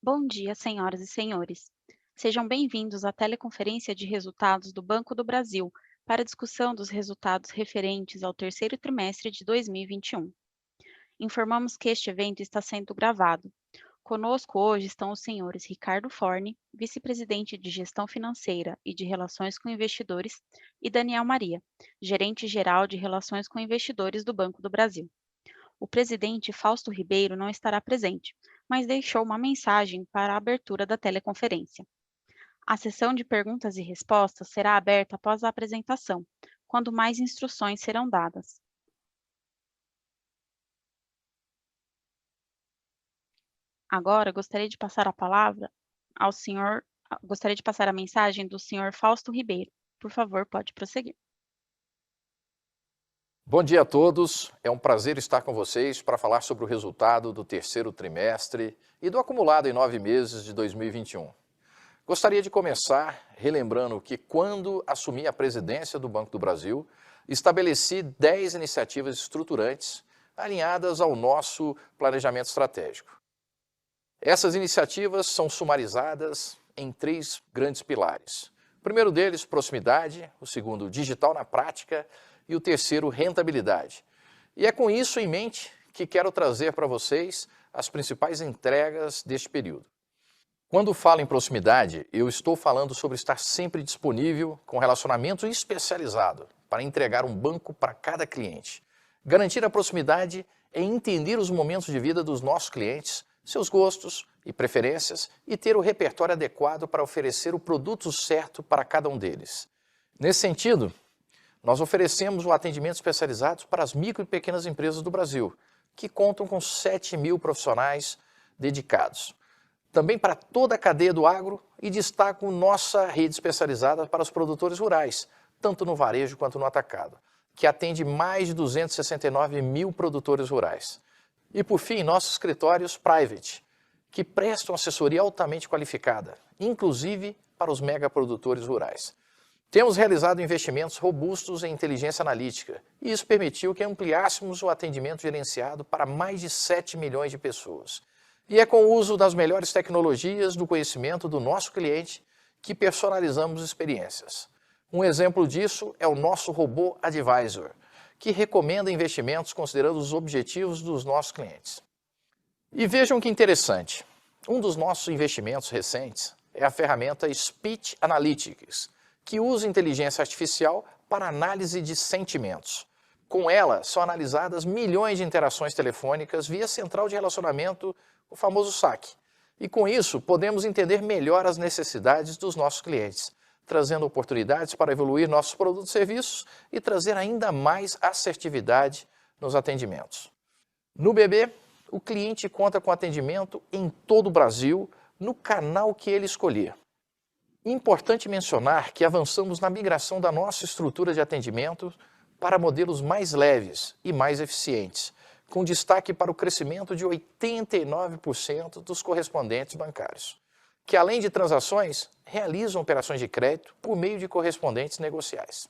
Bom dia, senhoras e senhores. Sejam bem-vindos à teleconferência de resultados do Banco do Brasil para a discussão dos resultados referentes ao terceiro trimestre de 2021. Informamos que este evento está sendo gravado. Conosco hoje estão os senhores Ricardo Forni, vice-presidente de Gestão Financeira e de Relações com Investidores, e Daniel Maria, gerente-geral de Relações com Investidores do Banco do Brasil. O presidente Fausto Ribeiro não estará presente, mas deixou uma mensagem para a abertura da teleconferência. A sessão de perguntas e respostas será aberta após a apresentação, quando mais instruções serão dadas. Agora, gostaria de passar a palavra ao senhor, gostaria de passar a mensagem do senhor Fausto Ribeiro. Por favor, pode prosseguir. Bom dia a todos, é um prazer estar com vocês para falar sobre o resultado do terceiro trimestre e do acumulado em 9 meses de 2021. Gostaria de começar relembrando que quando assumi a presidência do Banco do Brasil, estabeleci 10 iniciativas estruturantes alinhadas ao nosso planejamento estratégico. Essas iniciativas são sumarizadas em 3 grandes pilares. O primeiro deles, proximidade, o segundo, digital na prática, e o terceiro, rentabilidade. E é com isso em mente que quero trazer para vocês as principais entregas deste período. Quando falo em proximidade, eu estou falando sobre estar sempre disponível com relacionamento especializado para entregar um banco para cada cliente. Garantir a proximidade é entender os momentos de vida dos nossos clientes, seus gostos e preferências e ter o repertório adequado para oferecer o produto certo para cada um deles. Nesse sentido, nós oferecemos o atendimento especializado para as micro e pequenas empresas do Brasil, que contam com 7.000 profissionais dedicados. Também para toda a cadeia do agro e destaco nossa rede especializada para os produtores rurais, tanto no varejo quanto no atacado, que atende mais de 269.000 produtores rurais. E por fim, nossos escritórios private, que prestam assessoria altamente qualificada, inclusive para os megaprodutores rurais. Temos realizado investimentos robustos em inteligência analítica e isso permitiu que ampliássemos o atendimento gerenciado para mais de 7 milhões de pessoas. E é com o uso das melhores tecnologias do conhecimento do nosso cliente que personalizamos experiências. Um exemplo disso é o nosso robô Advisor, que recomenda investimentos considerando os objetivos dos nossos clientes. E vejam que interessante, um dos nossos investimentos recentes é a ferramenta Speech Analytics, que usa inteligência artificial para análise de sentimentos. Com ela, são analisadas milhões de interações telefônicas via central de relacionamento, o famoso SAC. E com isso, podemos entender melhor as necessidades dos nossos clientes, trazendo oportunidades para evoluir nossos produtos e serviços e trazer ainda mais assertividade nos atendimentos. No BB, o cliente conta com atendimento em todo o Brasil, no canal que ele escolher. Importante mencionar que avançamos na migração da nossa estrutura de atendimento para modelos mais leves e mais eficientes, com destaque para o crescimento de 89% dos correspondentes bancários, que além de transações, realizam operações de crédito por meio de correspondentes negociais.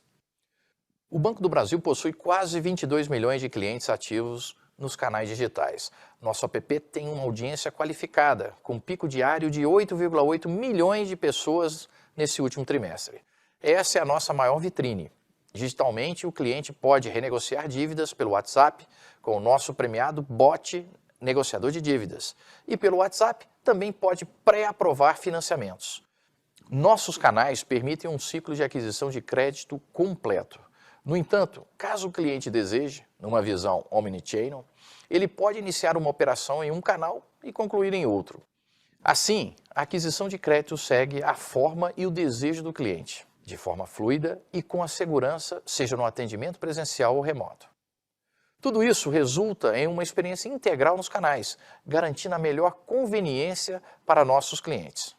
O Banco do Brasil possui quase 22 milhões de clientes ativos nos canais digitais. Nosso app tem uma audiência qualificada, com pico diário de 8,8 milhões de pessoas nesse último trimestre. Essa é a nossa maior vitrine. Digitalmente, o cliente pode renegociar dívidas pelo WhatsApp com o nosso premiado bot negociador de dívidas. E pelo WhatsApp também pode pré-aprovar financiamentos. Nossos canais permitem um ciclo de aquisição de crédito completo. No entanto, caso o cliente deseje, numa visão omnichannel, ele pode iniciar uma operação em um canal e concluir em outro. Assim, a aquisição de crédito segue a forma e o desejo do cliente, de forma fluida e com a segurança, seja no atendimento presencial ou remoto. Tudo isso resulta em uma experiência integral nos canais, garantindo a melhor conveniência para nossos clientes.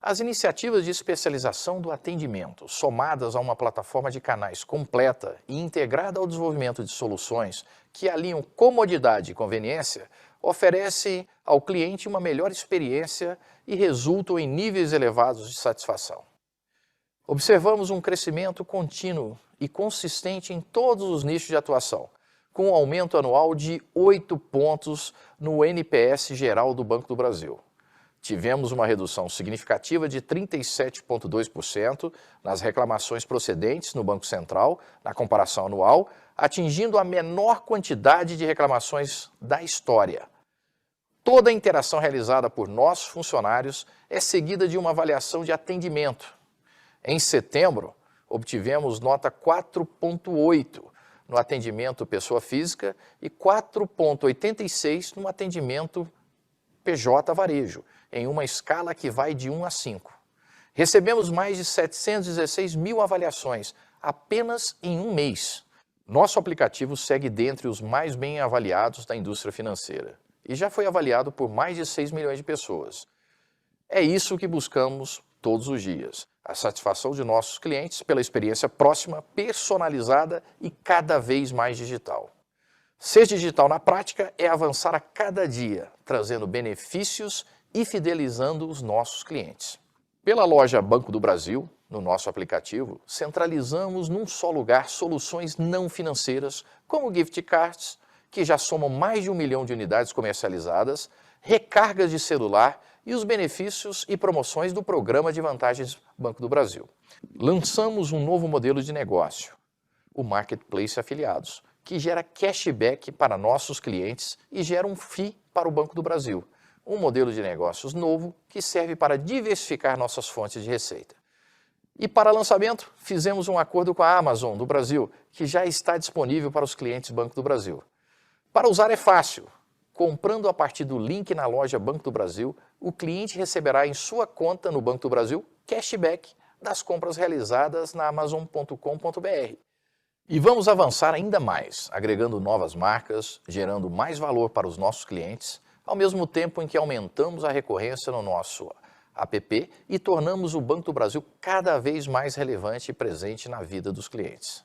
As iniciativas de especialização do atendimento, somadas a uma plataforma de canais completa e integrada ao desenvolvimento de soluções que alinham comodidade e conveniência, oferecem ao cliente uma melhor experiência e resultam em níveis elevados de satisfação. Observamos um crescimento contínuo e consistente em todos os nichos de atuação, com um aumento anual de 8 pontos no NPS geral do Banco do Brasil. Tivemos uma redução significativa de 37,2% nas reclamações procedentes no Banco Central, na comparação anual, atingindo a menor quantidade de reclamações da história. Toda a interação realizada por nossos funcionários é seguida de uma avaliação de atendimento. Em setembro, obtivemos nota 4,8 no atendimento pessoa física e 4,86 no atendimento PJ varejo, em uma escala que vai de 1 a 5. Recebemos mais de 716 mil avaliações apenas em um mês. Nosso aplicativo segue dentre os mais bem avaliados da indústria financeira e já foi avaliado por mais de 6 milhões de pessoas. É isso que buscamos todos os dias, a satisfação de nossos clientes pela experiência próxima, personalizada e cada vez mais digital. Ser digital na prática é avançar a cada dia, trazendo benefícios e fidelizando os nossos clientes. Pela loja Banco do Brasil, no nosso aplicativo, centralizamos num só lugar soluções não financeiras, como gift cards, que já somam mais de 1 milhão de unidades comercializadas, recargas de celular e os benefícios e promoções do Programa de Vantagens Banco do Brasil. Lançamos um novo modelo de negócio, o Marketplace Afiliados, que gera cashback para nossos clientes e gera um FII para o Banco do Brasil. Um modelo de negócios novo que serve para diversificar nossas fontes de receita. E para lançamento, fizemos um acordo com a Amazon do Brasil, que já está disponível para os clientes Banco do Brasil. Para usar é fácil. Comprando a partir do link na loja Banco do Brasil, o cliente receberá em sua conta no Banco do Brasil cashback das compras realizadas na amazon.com.br. E vamos avançar ainda mais, agregando novas marcas, gerando mais valor para os nossos clientes, ao mesmo tempo em que aumentamos a recorrência no nosso app e tornamos o Banco do Brasil cada vez mais relevante e presente na vida dos clientes.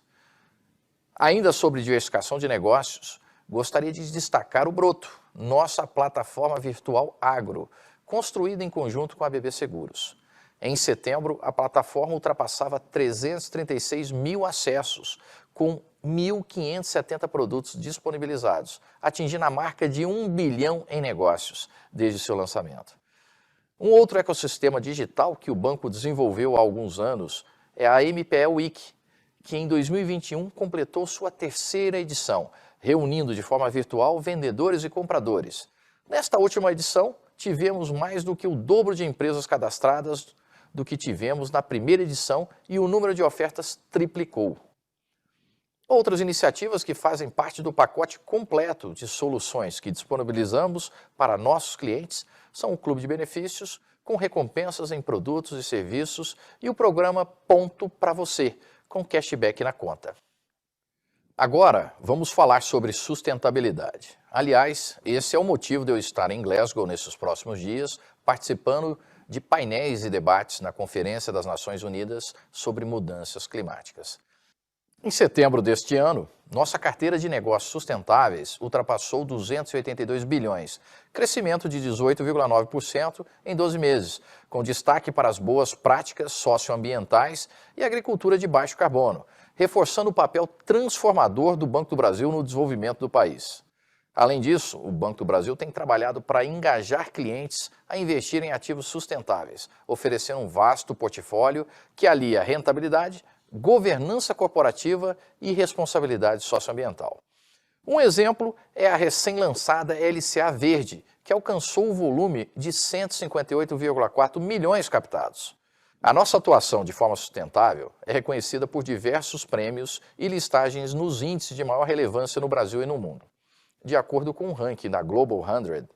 Ainda sobre diversificação de negócios, gostaria de destacar o Broto, nossa plataforma virtual agro, construída em conjunto com a BB Seguros. Em setembro, a plataforma ultrapassava 336 mil acessos, com 1.570 produtos disponibilizados, atingindo a marca de 1 bilhão em negócios desde seu lançamento. Um outro ecossistema digital que o banco desenvolveu há alguns anos é a MPE Week, que em 2021 completou sua terceira edição, reunindo de forma virtual vendedores e compradores. Nesta última edição, tivemos mais do que o dobro de empresas cadastradas do que tivemos na primeira edição e o número de ofertas triplicou. Outras iniciativas que fazem parte do pacote completo de soluções que disponibilizamos para nossos clientes são o Clube de Benefícios, com recompensas em produtos e serviços, e o programa Ponto para Você, com cashback na conta. Agora, vamos falar sobre sustentabilidade. Aliás, esse é o motivo de eu estar em Glasgow nesses próximos dias, participando de painéis e debates na Conferência das Nações Unidas sobre Mudanças Climáticas. Em setembro deste ano, nossa carteira de negócios sustentáveis ultrapassou 282 bilhões, crescimento de 18,9% em 12 meses, com destaque para as boas práticas socioambientais e agricultura de baixo carbono, reforçando o papel transformador do Banco do Brasil no desenvolvimento do país. Além disso, o Banco do Brasil tem trabalhado para engajar clientes a investir em ativos sustentáveis, oferecendo um vasto portfólio que alia rentabilidade, governança corporativa e responsabilidade socioambiental. Um exemplo é a recém-lançada LCA Verde, que alcançou o volume de 158,4 milhões captados. A nossa atuação de forma sustentável é reconhecida por diversos prêmios e listagens nos índices de maior relevância no Brasil e no mundo. De acordo com o ranking da Global 100,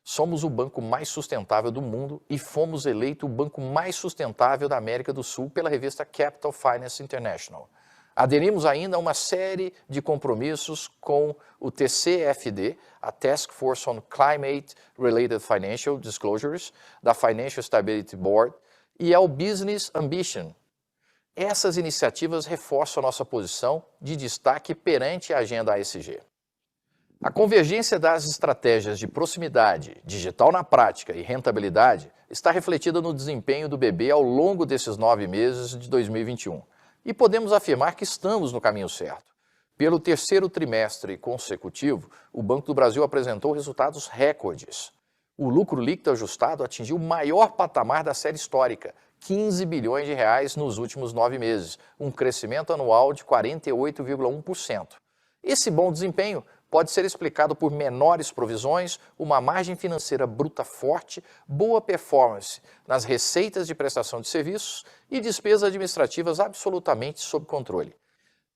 somos o banco mais sustentável do mundo e fomos eleito o banco mais sustentável da América do Sul pela revista Capital Finance International. Aderimos ainda a uma série de compromissos com o TCFD, a Task Force on Climate Related Financial Disclosures, da Financial Stability Board, e ao Business Ambition. Essas iniciativas reforçam a nossa posição de destaque perante a agenda ESG. A convergência das estratégias de proximidade, digital na prática e rentabilidade está refletida no desempenho do BB ao longo desses 9 meses de 2021. E podemos afirmar que estamos no caminho certo. Pelo terceiro trimestre consecutivo, o Banco do Brasil apresentou resultados recordes. O lucro líquido ajustado atingiu o maior patamar da série histórica, 15 bilhões de reais nos últimos 9 meses, um crescimento anual de 48,1%. Esse bom desempenho pode ser explicado por menores provisões, uma margem financeira bruta forte, boa performance nas receitas de prestação de serviços e despesas administrativas absolutamente sob controle.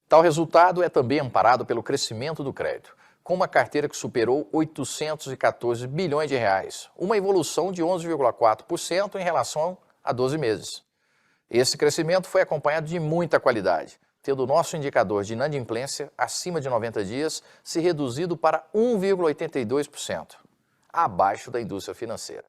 Tal resultado é também amparado pelo crescimento do crédito, com uma carteira que superou 814 bilhões de reais, uma evolução de 11,4% em relação a 12 meses. Esse crescimento foi acompanhado de muita qualidade, tendo o nosso indicador de inadimplência acima de 90 dias se reduzido para 1,82%, abaixo da indústria financeira.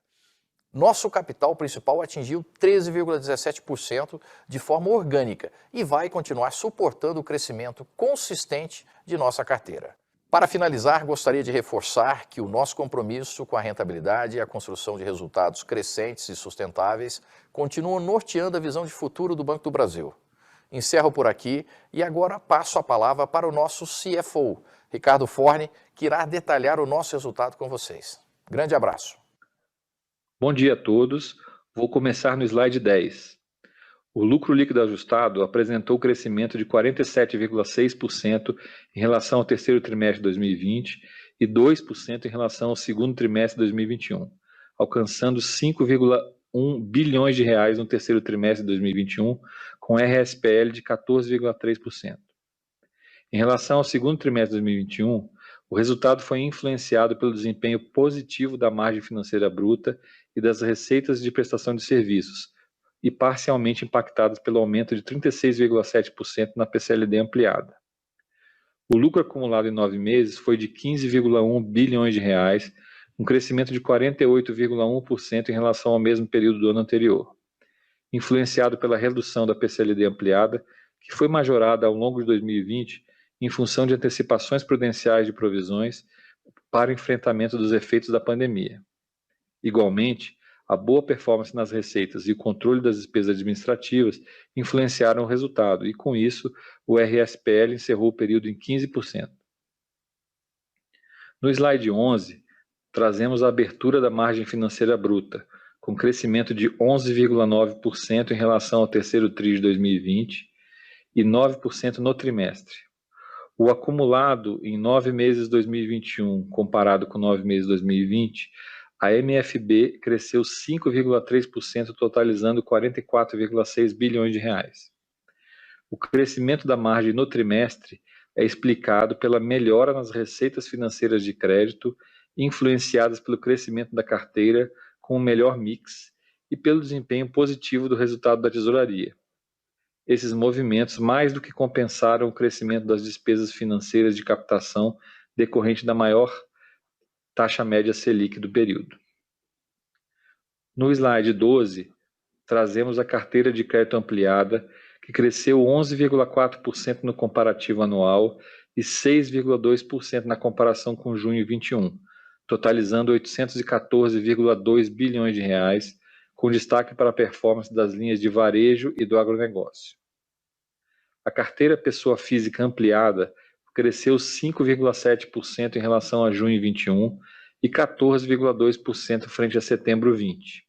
Nosso capital principal atingiu 13,17% de forma orgânica e vai continuar suportando o crescimento consistente de nossa carteira. Para finalizar, gostaria de reforçar que o nosso compromisso com a rentabilidade e a construção de resultados crescentes e sustentáveis continua norteando a visão de futuro do Banco do Brasil. Encerro por aqui e agora passo a palavra para o nosso CFO, Ricardo Forni, que irá detalhar o nosso resultado com vocês. Grande abraço. Bom dia a todos. Vou começar no slide 10. O lucro líquido ajustado apresentou crescimento de 47,6% em relação ao terceiro trimestre de 2020 e 2% em relação ao segundo trimestre de 2021, alcançando 5,1 bilhões de reais no terceiro trimestre de 2021, com RSPL de 14,3%. Em relação ao segundo trimestre de 2021, o resultado foi influenciado pelo desempenho positivo da margem financeira bruta e das receitas de prestação de serviços, e parcialmente impactados pelo aumento de 36,7% na PCLD ampliada. O lucro acumulado em 9 meses foi de 15,1 bilhões de reais, um crescimento de 48,1% em relação ao mesmo período do ano anterior, influenciado pela redução da PCLD ampliada, que foi majorada ao longo de 2020 em função de antecipações prudenciais de provisões para enfrentamento dos efeitos da pandemia. Igualmente, a boa performance nas receitas e o controle das despesas administrativas influenciaram o resultado e, com isso, o RSPL encerrou o período em 15%. No slide 11, trazemos a abertura da margem financeira bruta, com crescimento de 11,9% em relação ao terceiro TRI de 2020 e 9% no trimestre. O acumulado em 9 meses de 2021, comparado com 9 meses de 2020, a MFB cresceu 5,3%, totalizando 44,6 bilhões de reais. O crescimento da margem no trimestre é explicado pela melhora nas receitas financeiras de crédito, influenciadas pelo crescimento da carteira com um melhor mix e pelo desempenho positivo do resultado da tesouraria. Esses movimentos mais do que compensaram o crescimento das despesas financeiras de captação decorrente da maior taxa média Selic do período. No slide 12, trazemos a carteira de crédito ampliada, que cresceu 11,4% no comparativo anual e 6,2% na comparação com junho 21, totalizando 814,2 bilhões de reais, com destaque para a performance das linhas de varejo e do agronegócio. A carteira pessoa física ampliada cresceu 5,7% em relação a junho 21 e 14,2% frente a setembro 20.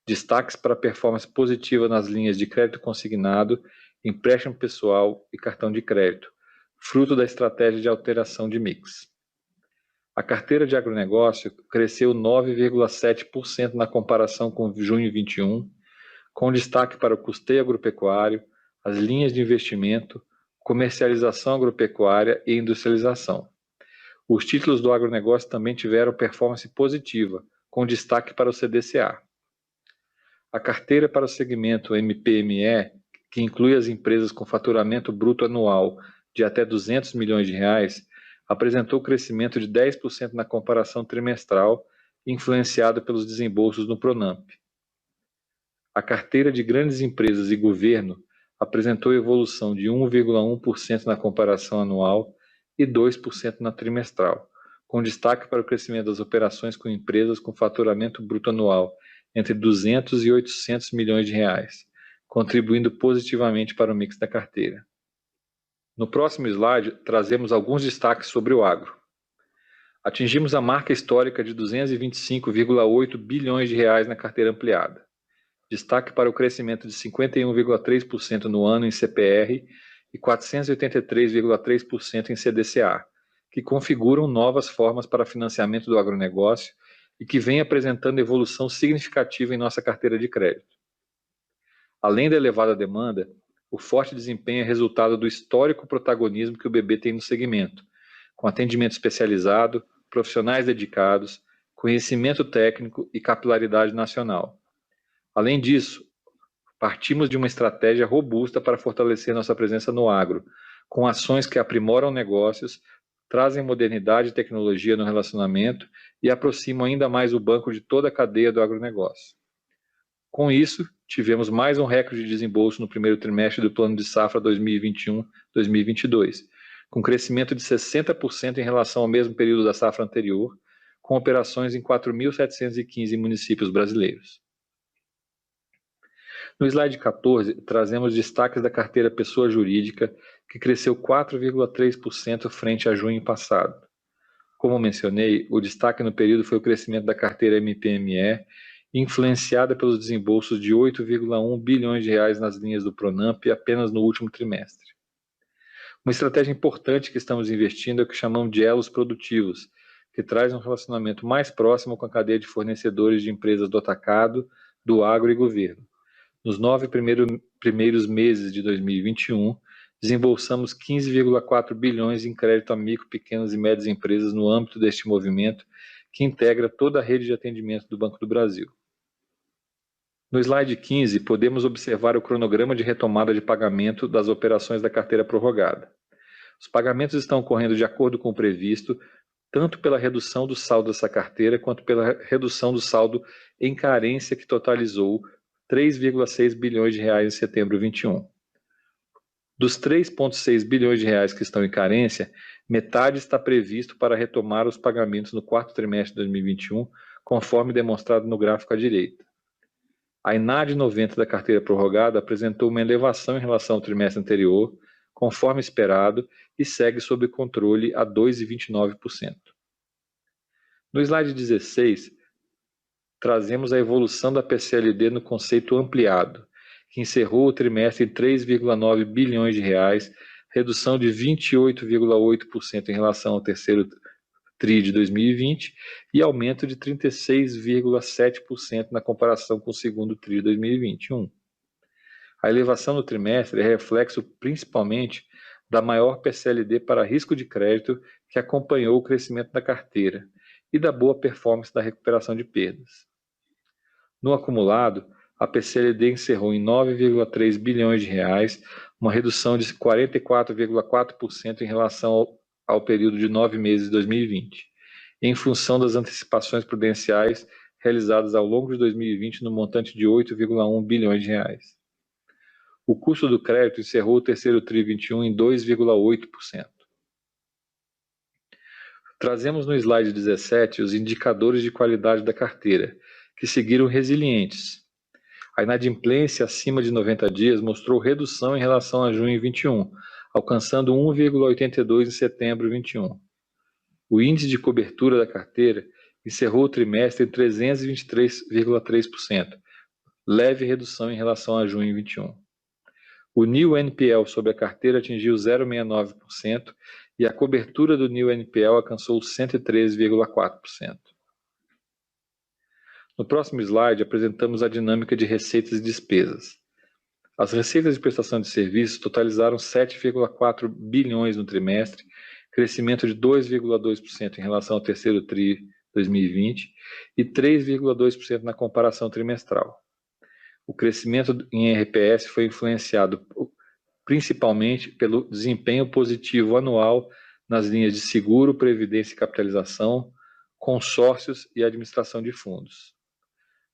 Destaques para a performance positiva nas linhas de crédito consignado, empréstimo pessoal e cartão de crédito, fruto da estratégia de alteração de mix. A carteira de agronegócio cresceu 9,7% na comparação com junho 21, com destaque para o custeio agropecuário, as linhas de investimento, comercialização agropecuária e industrialização. Os títulos do agronegócio também tiveram performance positiva, com destaque para o CDCA. A carteira para o segmento MPME, que inclui as empresas com faturamento bruto anual de até 200 milhões de reais, apresentou crescimento de 10% na comparação trimestral, influenciado pelos desembolsos no Pronamp. A carteira de grandes empresas e governo apresentou evolução de 1,1% na comparação anual e 2% na trimestral, com destaque para o crescimento das operações com empresas com faturamento bruto anual entre 200 e 800 milhões de reais, contribuindo positivamente para o mix da carteira. No próximo slide, trazemos alguns destaques sobre o agro. Atingimos a marca histórica de 225,8 bilhões de reais na carteira ampliada. Destaque para o crescimento de 51,3% no ano em CPR e 483,3% em CDCA, que configuram novas formas para financiamento do agronegócio e que vem apresentando evolução significativa em nossa carteira de crédito. Além da elevada demanda, o forte desempenho é resultado do histórico protagonismo que o BB tem no segmento, com atendimento especializado, profissionais dedicados, conhecimento técnico e capilaridade nacional. Além disso, partimos de uma estratégia robusta para fortalecer nossa presença no agro, com ações que aprimoram negócios, trazem modernidade e tecnologia no relacionamento e aproximam ainda mais o banco de toda a cadeia do agronegócio. Com isso, tivemos mais um recorde de desembolso no primeiro trimestre do Plano de Safra 2021-2022, com crescimento de 60% em relação ao mesmo período da safra anterior, com operações em 4.715 municípios brasileiros. No slide 14, trazemos destaques da carteira pessoa jurídica, que cresceu 4,3% frente a junho passado. Como mencionei, o destaque no período foi o crescimento da carteira MPME, influenciada pelos desembolsos de 8,1 bilhões de reais nas linhas do Pronamp apenas no último trimestre. Uma estratégia importante que estamos investindo é o que chamamos de elos produtivos, que traz um relacionamento mais próximo com a cadeia de fornecedores de empresas do atacado, do agro e governo. Nos 9 primeiros meses de 2021, desembolsamos 15,4 bilhões em crédito a micro, pequenas e médias empresas no âmbito deste movimento, que integra toda a rede de atendimento do Banco do Brasil. No slide 15, podemos observar o cronograma de retomada de pagamento das operações da carteira prorrogada. Os pagamentos estão ocorrendo de acordo com o previsto, tanto pela redução do saldo dessa carteira, quanto pela redução do saldo em carência, que totalizou 3,6 bilhões de reais em setembro de 2021. Dos 3,6 bilhões de reais que estão em carência, metade está previsto para retomar os pagamentos no quarto trimestre de 2021, conforme demonstrado no gráfico à direita. A INAD 90 da carteira prorrogada apresentou uma elevação em relação ao trimestre anterior, conforme esperado, e segue sob controle a 2,29%. No slide 16, trazemos a evolução da PCLD no conceito ampliado, que encerrou o trimestre em 3,9 bilhões de reais, redução de 28,8% em relação ao terceiro TRI de 2020 e aumento de 36,7% na comparação com o segundo TRI de 2021. A elevação no trimestre é reflexo principalmente da maior PCLD para risco de crédito que acompanhou o crescimento da carteira e da boa performance da recuperação de perdas. No acumulado, a PCLD encerrou em 9,3 bilhões de reais, uma redução de 44,4% em relação ao período de 9 meses de 2020, em função das antecipações prudenciais realizadas ao longo de 2020 no montante de 8,1 bilhões de reais. O custo do crédito encerrou o terceiro TRI 21 em 2,8%. Trazemos no slide 17 os indicadores de qualidade da carteira, que seguiram resilientes. A inadimplência acima de 90 dias mostrou redução em relação a junho de 21, alcançando 1,82 em setembro de 21. O índice de cobertura da carteira encerrou o trimestre em 323,3%, leve redução em relação a junho de 21. O New NPL sobre a carteira atingiu 0,69% e a cobertura do New NPL alcançou 113,4%. No próximo slide, apresentamos a dinâmica de receitas e despesas. As receitas de prestação de serviços totalizaram 7,4 bilhões no trimestre, crescimento de 2,2% em relação ao terceiro TRI 2020 e 3,2% na comparação trimestral. O crescimento em RPS foi influenciado principalmente pelo desempenho positivo anual nas linhas de seguro, previdência e capitalização, consórcios e administração de fundos.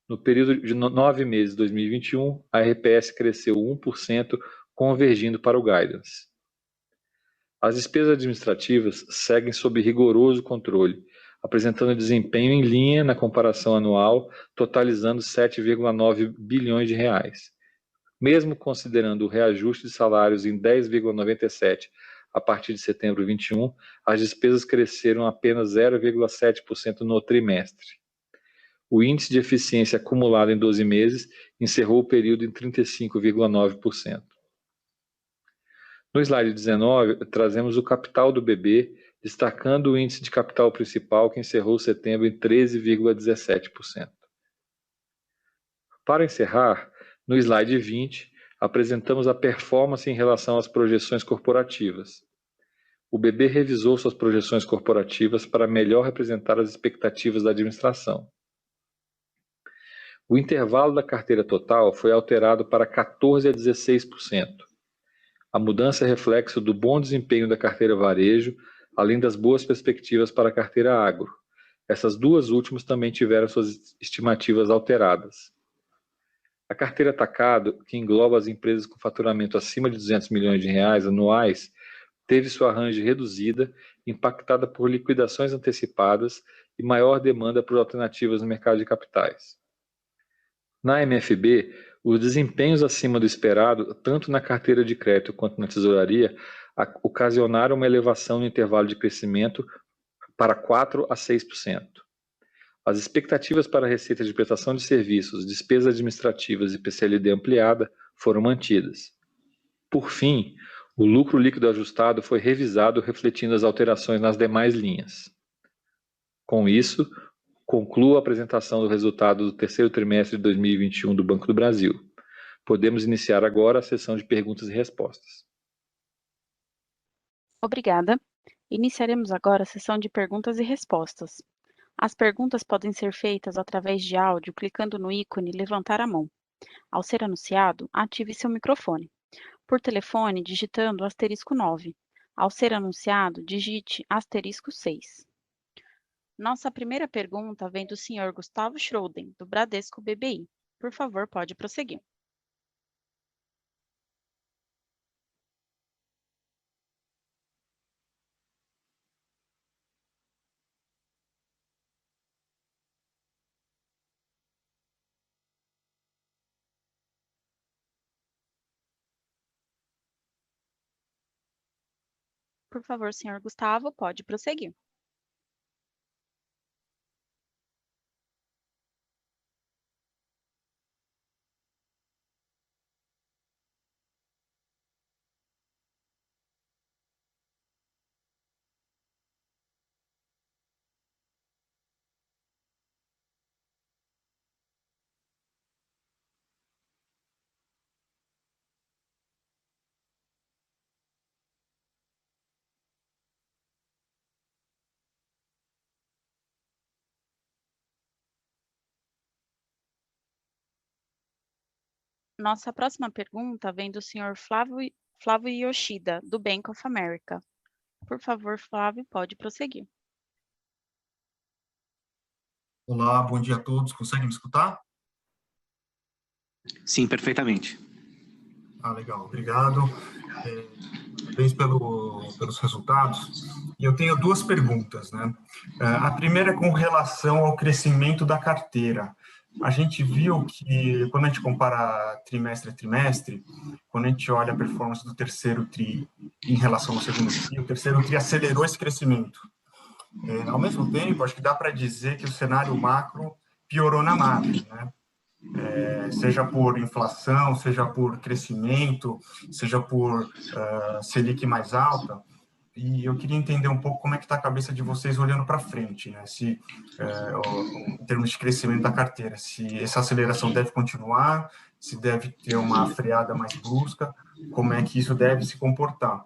No período de 9 meses de 2021, a RPS cresceu 1%, convergindo para o guidance. As despesas administrativas seguem sob rigoroso controle, apresentando desempenho em linha na comparação anual, totalizando 7,9 bilhões de reais. Mesmo considerando o reajuste de salários em 10,97 a partir de setembro de 21, as despesas cresceram apenas 0,7% no trimestre. O índice de eficiência acumulado em 12 meses encerrou o período em 35,9%. No slide 19, trazemos o capital do BB, destacando o índice de capital principal, que encerrou setembro em 13,17%. Para encerrar, no slide 20, apresentamos a performance em relação às projeções corporativas. O BB revisou suas projeções corporativas para melhor representar as expectativas da administração. O intervalo da carteira total foi alterado para 14% a 16%. A mudança é reflexo do bom desempenho da carteira varejo, além das boas perspectivas para a carteira agro. Essas duas últimas também tiveram suas estimativas alteradas. A carteira atacado, que engloba as empresas com faturamento acima de R$200 milhões anuais, teve sua arranjo reduzida, impactada por liquidações antecipadas e maior demanda por alternativas no mercado de capitais. Na MFB, os desempenhos acima do esperado, tanto na carteira de crédito quanto na tesouraria, ocasionaram uma elevação no intervalo de crescimento para 4% a 6%. As expectativas para a receita de prestação de serviços, despesas administrativas e PCLD ampliada foram mantidas. Por fim, o lucro líquido ajustado foi revisado refletindo as alterações nas demais linhas. Com isso, concluo a apresentação do resultado do terceiro trimestre de 2021 do Banco do Brasil. Podemos iniciar agora a sessão de perguntas e respostas. Obrigada. Iniciaremos agora a sessão de perguntas e respostas. As perguntas podem ser feitas através de áudio clicando no ícone levantar a mão. Ao ser anunciado, ative seu microfone. Por telefone, digitando *9. Ao ser anunciado, digite *6. Nossa primeira pergunta vem do senhor Gustavo Schroden, do Bradesco BBI. Por favor, pode prosseguir. Por favor, senhor Gustavo, pode prosseguir. Nossa próxima pergunta vem do senhor Flávio Yoshida, do Bank of America. Por favor, Flávio, pode prosseguir. Olá, bom dia a todos. Conseguem me escutar? Sim, perfeitamente. Legal, obrigado. Parabéns pelos resultados. E eu tenho duas perguntas, né? A primeira é com relação ao crescimento da carteira. A gente viu que, quando a gente compara trimestre a trimestre, quando a gente olha a performance do terceiro TRI em relação ao segundo TRI, o terceiro TRI acelerou esse crescimento. Ao mesmo tempo, acho que dá para dizer que o cenário macro piorou na margem, né? Seja por inflação, seja por crescimento, seja por Selic mais alta. E eu queria entender um pouco como é que está a cabeça de vocês olhando para frente, né? Se, em termos de crescimento da carteira, se essa aceleração deve continuar, se deve ter uma freada mais brusca, como é que isso deve se comportar.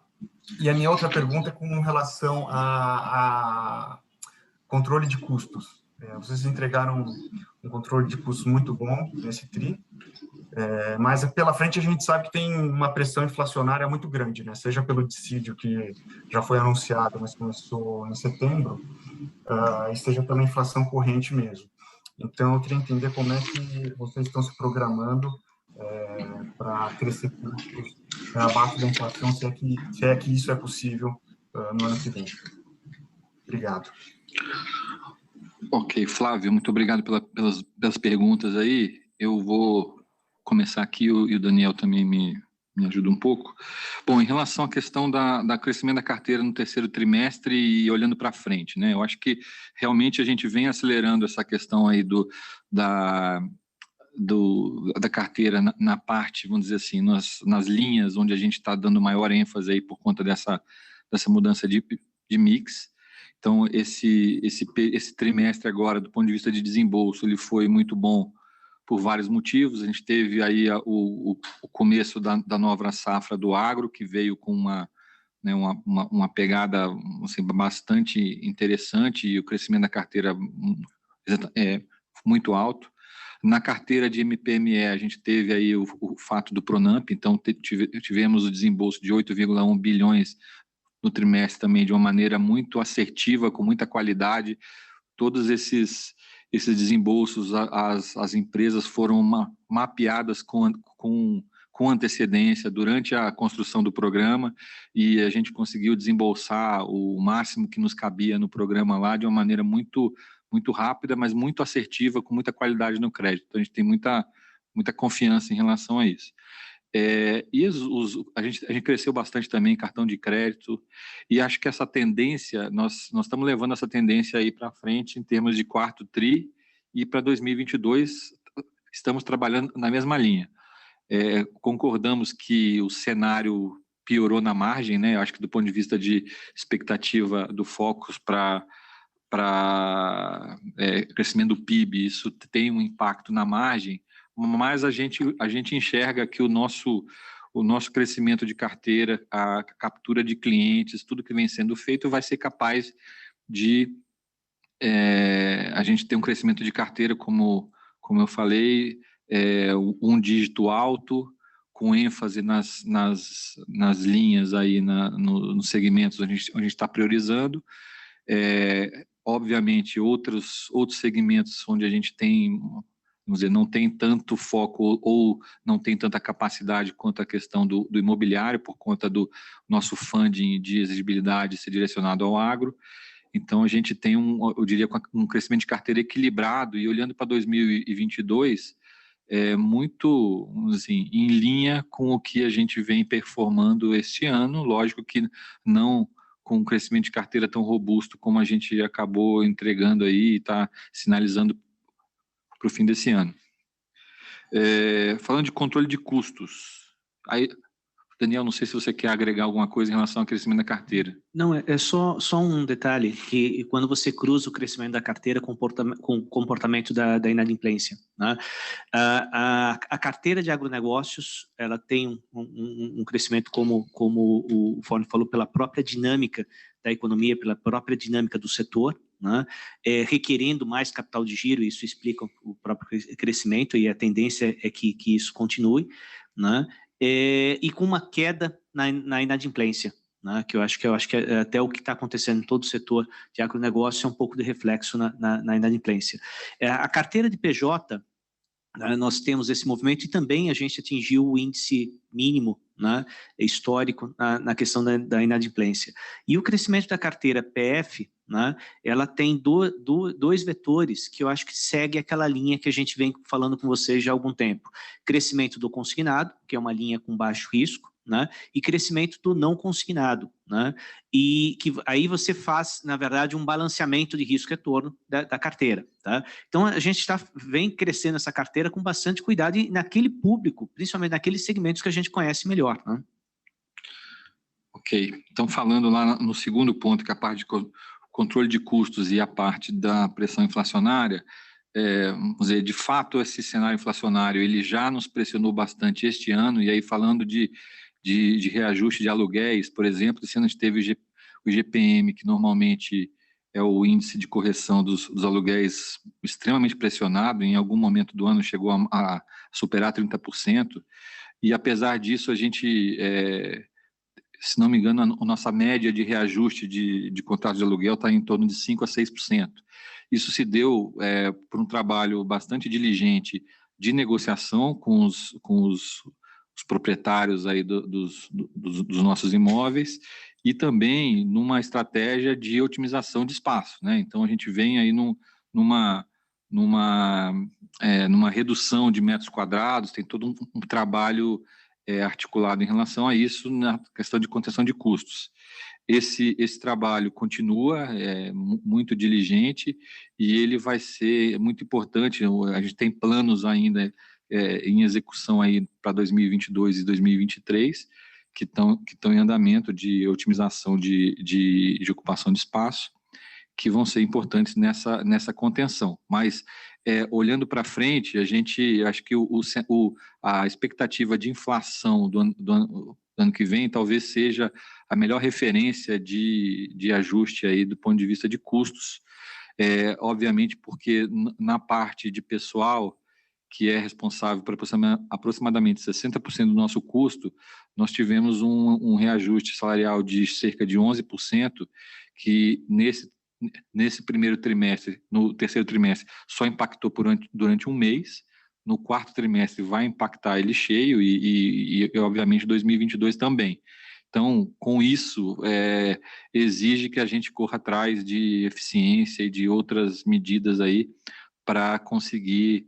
E a minha outra pergunta é com relação a controle de custos. Vocês entregaram um controle de custos muito bom nesse TRI, mas pela frente a gente sabe que tem uma pressão inflacionária muito grande, né? Seja pelo dissídio que já foi anunciado, mas começou em setembro, e seja pela inflação corrente mesmo. Então, eu queria entender como é que vocês estão se programando para crescer custos abaixo da inflação, se é que isso é possível no ano que vem. Obrigado. Ok, Flávio, muito obrigado pelas perguntas aí. Eu vou começar aqui e o Daniel também me me ajuda um pouco. Bom, em relação à questão da crescimento da carteira no terceiro trimestre e olhando para frente, né? Eu acho que realmente a gente vem acelerando essa questão aí da carteira na parte, vamos dizer assim, nas linhas onde a gente está dando maior ênfase aí por conta dessa mudança de mix. Então, esse trimestre agora, do ponto de vista de desembolso, ele foi muito bom por vários motivos. A gente teve aí o começo da nova safra do agro, que veio com uma pegada assim, bastante interessante, e o crescimento da carteira é muito alto. Na carteira de MPME, a gente teve aí o fato do Pronamp, então tivemos o desembolso de 8,1 bilhões no trimestre também, de uma maneira muito assertiva, com muita qualidade. Todos esses desembolsos, as empresas foram mapeadas com antecedência durante a construção do programa, e a gente conseguiu desembolsar o máximo que nos cabia no programa lá de uma maneira muito rápida, mas muito assertiva, com muita qualidade no crédito. Então, a gente tem muita confiança em relação a isso. A gente cresceu bastante também em cartão de crédito, e acho que essa tendência, nós estamos levando essa tendência aí para frente em termos de quarto tri, e para 2022 estamos trabalhando na mesma linha. Concordamos que o cenário piorou na margem, né? Eu acho que do ponto de vista de expectativa do Focus para crescimento do PIB, isso tem um impacto na margem, mas a gente enxerga que o nosso crescimento de carteira, a captura de clientes, tudo que vem sendo feito vai ser capaz de a gente ter um crescimento de carteira, como eu falei, um dígito alto, com ênfase nas linhas aí, nos segmentos onde a gente está priorizando. Obviamente, outros segmentos onde a gente tem, vamos dizer, não tem tanto foco ou não tem tanta capacidade quanto a questão do imobiliário, por conta do nosso funding de exigibilidade ser direcionado ao agro. Então, a gente tem, eu diria, um crescimento de carteira equilibrado, e olhando para 2022, muito, assim, em linha com o que a gente vem performando este ano. Lógico que não com um crescimento de carteira tão robusto como a gente acabou entregando aí e está sinalizando para o fim desse ano. Falando de controle de custos, aí, Daniel, não sei se você quer agregar alguma coisa em relação ao crescimento da carteira. Não, é só um detalhe, que quando você cruza o crescimento da carteira com o comportamento da inadimplência, né? A carteira de agronegócios, ela tem um crescimento, como o Forno falou, pela própria dinâmica da economia, pela própria dinâmica do setor, né? Requerendo mais capital de giro, isso explica o próprio crescimento, e a tendência é que isso continue, né? E com uma queda na inadimplência, né? Que eu acho que até o que está acontecendo em todo o setor de agronegócio é um pouco de reflexo na inadimplência. A carteira de PJ, nós temos esse movimento, e também a gente atingiu o índice mínimo, né, histórico na questão da inadimplência. E o crescimento da carteira PF, né, ela tem dois vetores que eu acho que segue aquela linha que a gente vem falando com vocês já há algum tempo. Crescimento do consignado, que é uma linha com baixo risco, né, e crescimento do não consignado, né, e que aí você faz, na verdade, um balanceamento de risco-retorno da carteira. Tá? Então, a gente vem crescendo essa carteira com bastante cuidado, e naquele público, principalmente naqueles segmentos que a gente conhece melhor. Né? Ok, então falando lá no segundo ponto, que é a parte de controle de custos e a parte da pressão inflacionária, vamos dizer, de fato, esse cenário inflacionário ele já nos pressionou bastante este ano, e aí falando de reajuste de aluguéis, por exemplo, esse ano a gente teve o IGPM, que normalmente é o índice de correção dos aluguéis, extremamente pressionado, em algum momento do ano chegou a superar 30%, e apesar disso a gente, se não me engano, a nossa média de reajuste de contrato de aluguel está em torno de 5% a 6%. Isso se deu por um trabalho bastante diligente de negociação com os proprietários aí dos nossos imóveis, e também numa estratégia de otimização de espaço, né? Então a gente vem aí numa redução de metros quadrados, tem todo um trabalho articulado em relação a isso na questão de contenção de custos. Esse trabalho continua muito diligente e ele vai ser muito importante. A gente tem planos ainda em execução aí para 2022 e 2023 que estão em andamento de otimização de ocupação de espaço, que vão ser importantes nessa contenção. Mas, olhando para frente, acho que a expectativa de inflação do ano que vem talvez seja a melhor referência de ajuste aí do ponto de vista de custos, obviamente porque na parte de pessoal, que é responsável por aproximadamente 60% do nosso custo, nós tivemos um reajuste salarial de cerca de 11%, que nesse primeiro trimestre, no terceiro trimestre, só impactou durante um mês. No quarto trimestre vai impactar ele cheio e obviamente 2022 também. Então, com isso, exige que a gente corra atrás de eficiência e de outras medidas aí para conseguir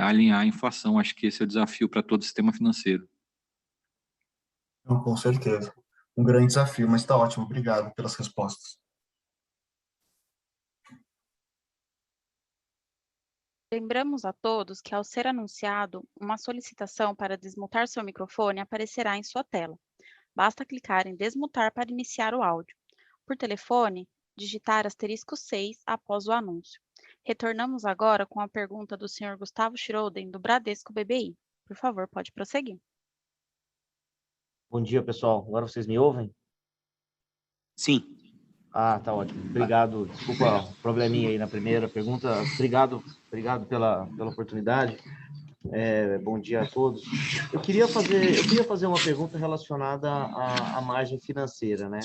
alinhar a inflação. Acho que esse é o desafio para todo o sistema financeiro. Não, com certeza. Um grande desafio, mas está ótimo. Obrigado pelas respostas. Lembramos a todos que, ao ser anunciado, uma solicitação para desmutar seu microfone aparecerá em sua tela. Basta clicar em desmutar para iniciar o áudio. Por telefone, digitar *6 após o anúncio. Retornamos agora com a pergunta do Sr. Gustavo Schroden, do Bradesco BBI. Por favor, pode prosseguir. Bom dia, pessoal. Agora vocês me ouvem? Sim. Ah, tá ótimo. Obrigado. Desculpa o probleminha aí na primeira pergunta. Obrigado pela oportunidade. Bom dia a todos. Eu queria fazer uma pergunta relacionada à margem financeira, né?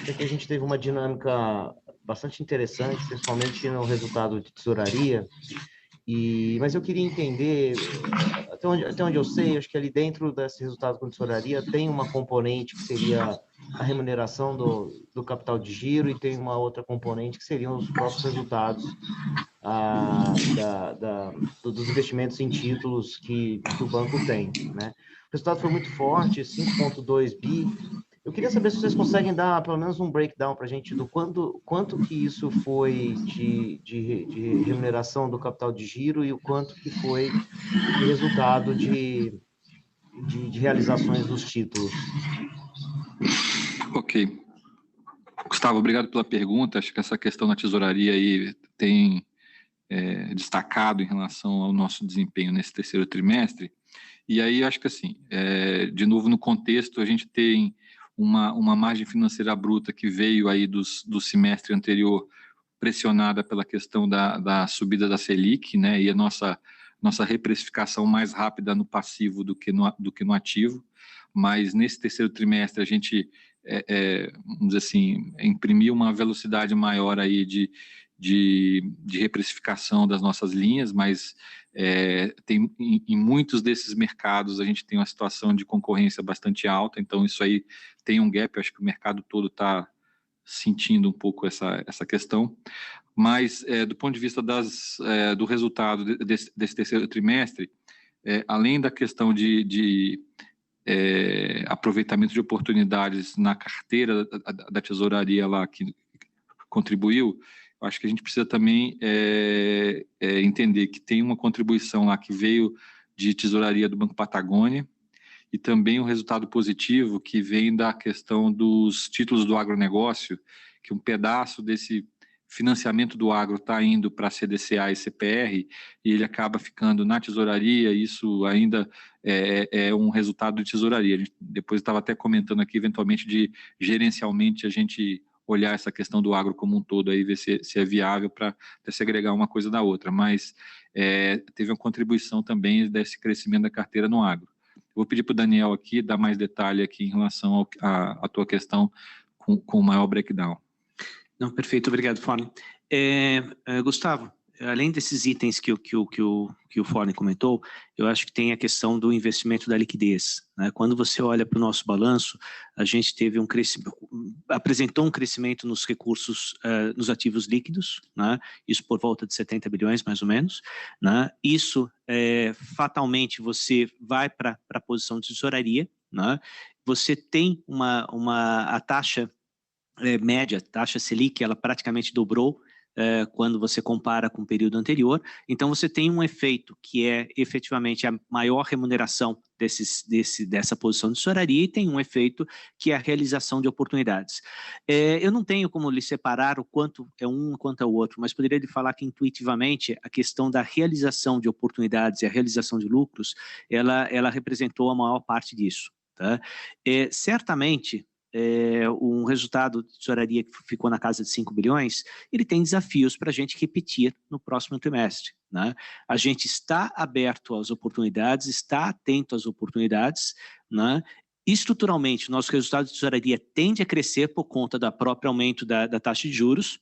Porque a gente teve uma dinâmica bastante interessante, principalmente no resultado de tesouraria. Mas eu queria entender, até onde eu sei, acho que ali dentro desse resultado com tesouraria tem uma componente que seria a remuneração do capital de giro e tem uma outra componente que seriam os próprios resultados dos investimentos em títulos que o banco tem, né? O resultado foi muito forte, 5,2 bi. Eu queria saber se vocês conseguem dar pelo menos um breakdown para a gente do quanto que isso foi de remuneração do capital de giro e o quanto que foi de resultado de realizações dos títulos. Ok. Gustavo, obrigado pela pergunta. Acho que essa questão da tesouraria aí tem destacado em relação ao nosso desempenho nesse terceiro trimestre. E aí, acho que assim, de novo no contexto, a gente tem uma margem financeira bruta que veio aí do semestre anterior pressionada pela questão da subida da Selic, né, e a nossa reprecificação mais rápida no passivo do que no ativo, mas nesse terceiro trimestre a gente, vamos dizer assim, imprimiu uma velocidade maior aí de reprecificação das nossas linhas, mas em muitos desses mercados a gente tem uma situação de concorrência bastante alta, então isso aí tem um gap. Eu acho que o mercado todo está sentindo um pouco essa questão, mas do ponto de vista do resultado desse terceiro trimestre, além da questão de aproveitamento de oportunidades na carteira da tesouraria lá que contribuiu, eu acho que a gente precisa também entender que tem uma contribuição lá que veio de tesouraria do Banco Patagônia e também um resultado positivo que vem da questão dos títulos do agronegócio, que um pedaço desse financiamento do agro está indo para CDCA e CPR e ele acaba ficando na tesouraria. Isso ainda é um resultado de tesouraria. A gente depois estava até comentando aqui, eventualmente, de gerencialmente a gente olhar essa questão do agro como um todo aí, ver se é viável para segregar uma coisa da outra, mas teve uma contribuição também desse crescimento da carteira no agro. Vou pedir para o Daniel aqui dar mais detalhe aqui em relação à tua questão com o maior breakdown. Não, perfeito, obrigado, Fábio. Gustavo, além desses itens que o Forni comentou, eu acho que tem a questão do investimento da liquidez, né? Quando você olha para o nosso balanço, a gente teve apresentou um crescimento nos recursos, nos ativos líquidos, né? Isso por volta de 70 bilhões, mais ou menos, né? Isso, fatalmente, você vai para a posição de tesouraria, né? Você tem a taxa média, taxa Selic, ela praticamente dobrou quando você compara com o período anterior. Então, você tem um efeito que é efetivamente a maior remuneração dessa posição de tesouraria, e tem um efeito que é a realização de oportunidades. Eu não tenho como lhe separar o quanto é um quanto é o outro, mas poderia lhe falar que intuitivamente a questão da realização de oportunidades e a realização de lucros, ela representou a maior parte disso. Tá? Certamente, um resultado de tesouraria que ficou na casa de 5 bilhões, ele tem desafios para a gente repetir no próximo trimestre, né? A gente está aberto às oportunidades, está atento às oportunidades, né? Estruturalmente, nosso resultado de tesouraria tende a crescer por conta do próprio aumento da taxa de juros,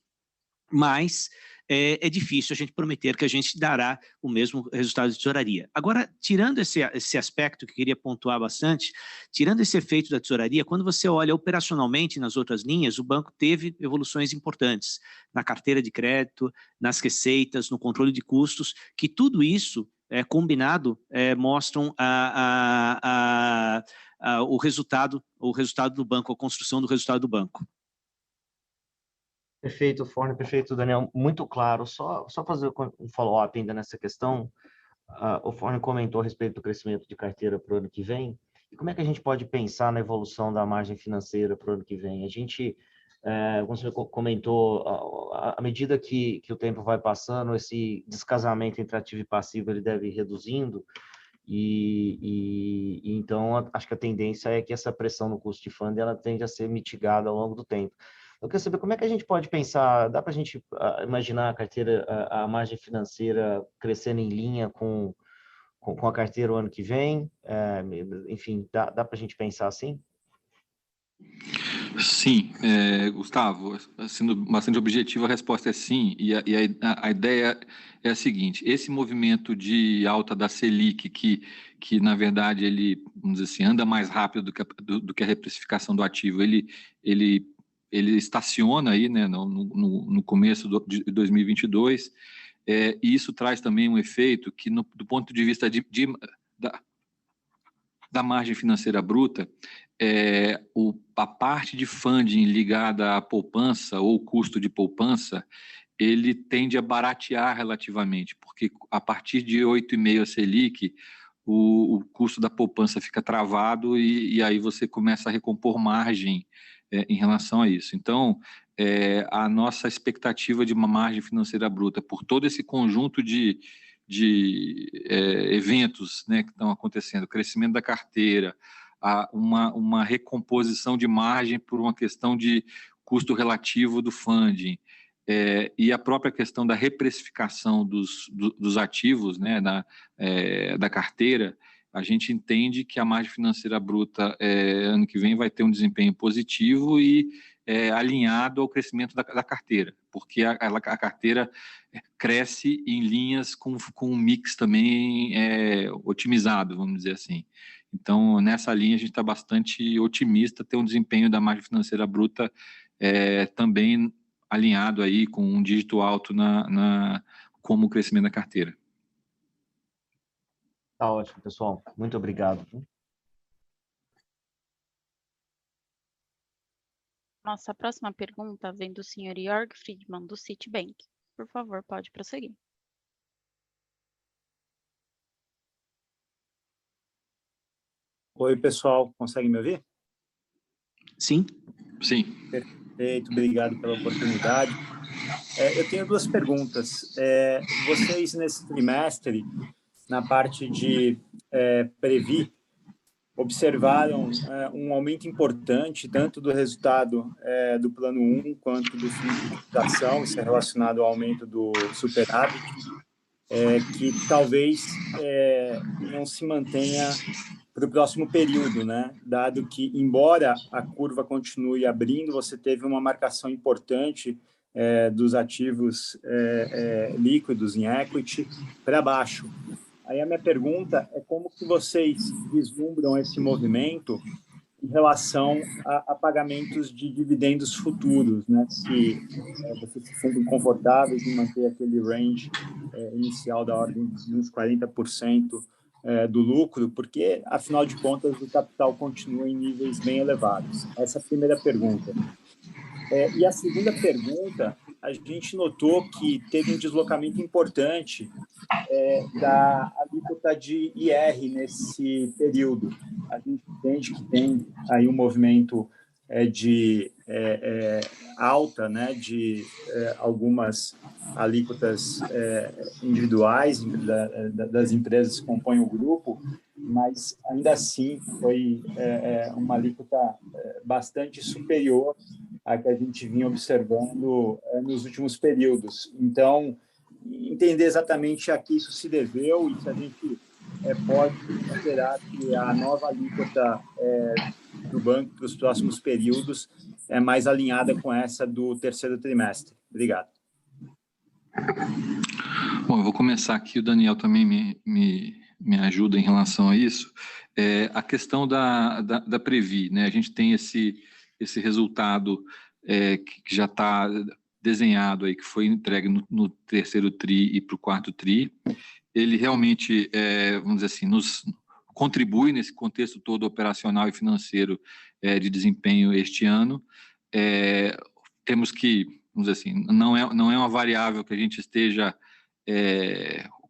mas é difícil a gente prometer que a gente dará o mesmo resultado de tesouraria. Agora, tirando esse aspecto que eu queria pontuar bastante, tirando esse efeito da tesouraria, quando você olha operacionalmente nas outras linhas, o banco teve evoluções importantes na carteira de crédito, nas receitas, no controle de custos, que tudo isso, combinado, mostram o resultado do banco, a construção do resultado do banco. Perfeito, Forni, perfeito, Daniel, muito claro. Só fazer um follow-up ainda nessa questão. O Forni comentou a respeito do crescimento de carteira para o ano que vem. E como é que a gente pode pensar na evolução da margem financeira para o ano que vem? A gente, como você comentou, à medida que o tempo vai passando, esse descasamento entre ativo e passivo ele deve ir reduzindo. E então, acho que a tendência é que essa pressão no custo de funding ela tende a ser mitigada ao longo do tempo. Eu quero saber como é que a gente pode pensar, dá para a gente imaginar a carteira, a margem financeira crescendo em linha com a carteira o ano que vem? Enfim, dá para a gente pensar assim? Sim, Gustavo, sendo bastante objetivo, a resposta é sim, e a ideia é a seguinte: esse movimento de alta da Selic, que na verdade ele, vamos dizer assim, anda mais rápido do que a reprecificação do ativo, ele estaciona aí, né, no começo de 2022, e isso traz também um efeito que, do ponto de vista da margem financeira bruta, a parte de funding ligada à poupança ou custo de poupança, ele tende a baratear relativamente, porque a partir de 8,5 Selic, o custo da poupança fica travado e aí você começa a recompor margem em relação a isso. Então, a nossa expectativa de uma margem financeira bruta, por todo esse conjunto de eventos, né, que estão acontecendo, crescimento da carteira, uma recomposição de margem por uma questão de custo relativo do funding, e a própria questão da reprecificação dos ativos, né, da carteira, a gente entende que a margem financeira bruta ano que vem vai ter um desempenho positivo e alinhado ao crescimento da carteira, porque a carteira cresce em linhas com um mix também otimizado, vamos dizer assim. Então, nessa linha, a gente está bastante otimista ter um desempenho da margem financeira bruta também alinhado aí com um dígito alto como o crescimento da carteira. Tá ótimo, pessoal. Muito obrigado. Nossa próxima pergunta vem do senhor Jörg Friedman, do Citibank. Por favor, pode prosseguir. Oi, pessoal. Conseguem me ouvir? Sim. Sim. Perfeito, obrigado pela oportunidade. Eu tenho duas perguntas. Vocês, nesse trimestre, na parte de Previ, observaram um aumento importante, tanto do resultado do Plano 1 quanto do fundo de liquidação, isso é relacionado ao aumento do superávit, que talvez não se mantenha para o próximo período, né? Dado que, embora a curva continue abrindo, você teve uma marcação importante dos ativos líquidos em equity para baixo. Aí a minha pergunta é como que vocês vislumbram esse movimento em relação a pagamentos de dividendos futuros, né? Se vocês se sentem confortáveis em manter aquele range inicial da ordem de uns 40% do lucro, porque, afinal de contas, o capital continua em níveis bem elevados. Essa é a primeira pergunta. E a segunda pergunta, a gente notou que teve um deslocamento importante da alíquota de IR nesse período. A gente entende que tem aí um movimento de alta, né, de algumas alíquotas individuais das empresas que compõem o grupo, mas ainda assim foi uma alíquota bastante superior à que a gente vinha observando nos últimos períodos. Então, entender exatamente a que isso se deveu e se a gente pode esperar que a nova alíquota do banco para os próximos períodos é mais alinhada com essa do terceiro trimestre. Obrigado. Bom, eu vou começar aqui, o Daniel também me ajuda em relação a isso. A questão da Previ, né? A gente tem esse resultado que já está desenhado aí, que foi entregue no terceiro TRI e para o quarto TRI. Ele realmente, vamos dizer assim, nos contribui nesse contexto todo operacional e financeiro de desempenho este ano. Temos que, vamos dizer assim, não é uma variável que a gente esteja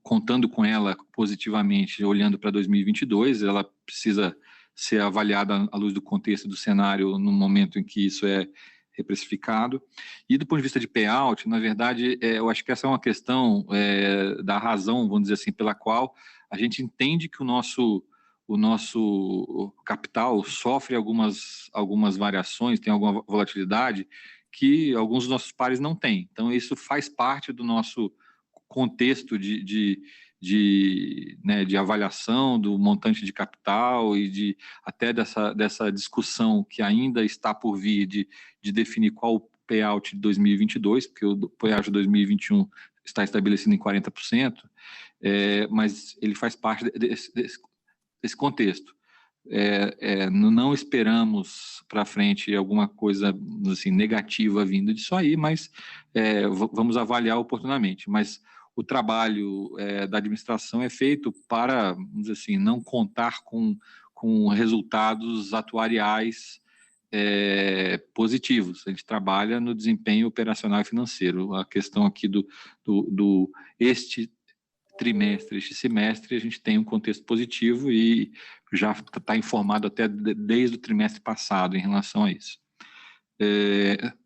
contando com ela positivamente, olhando para 2022, ela precisa ser avaliada à luz do contexto do cenário no momento em que isso é reprecificado. E do ponto de vista de payout, na verdade, eu acho que essa é uma questão da razão, vamos dizer assim, pela qual a gente entende que o nosso capital sofre algumas variações, tem alguma volatilidade que alguns dos nossos pares não têm. Então, isso faz parte do nosso contexto de avaliação do montante de capital e até dessa discussão que ainda está por vir de definir qual o payout de 2022, porque o payout de 2021 está estabelecido em 40%, mas ele faz parte desse contexto. Não esperamos para frente alguma coisa assim, negativa vindo disso aí, mas vamos avaliar oportunamente. Mas o trabalho da administração é feito para, vamos dizer assim, não contar com resultados atuariais positivos. A gente trabalha no desempenho operacional e financeiro. A questão aqui este trimestre, este semestre, a gente tem um contexto positivo e já está informado até desde o trimestre passado em relação a isso.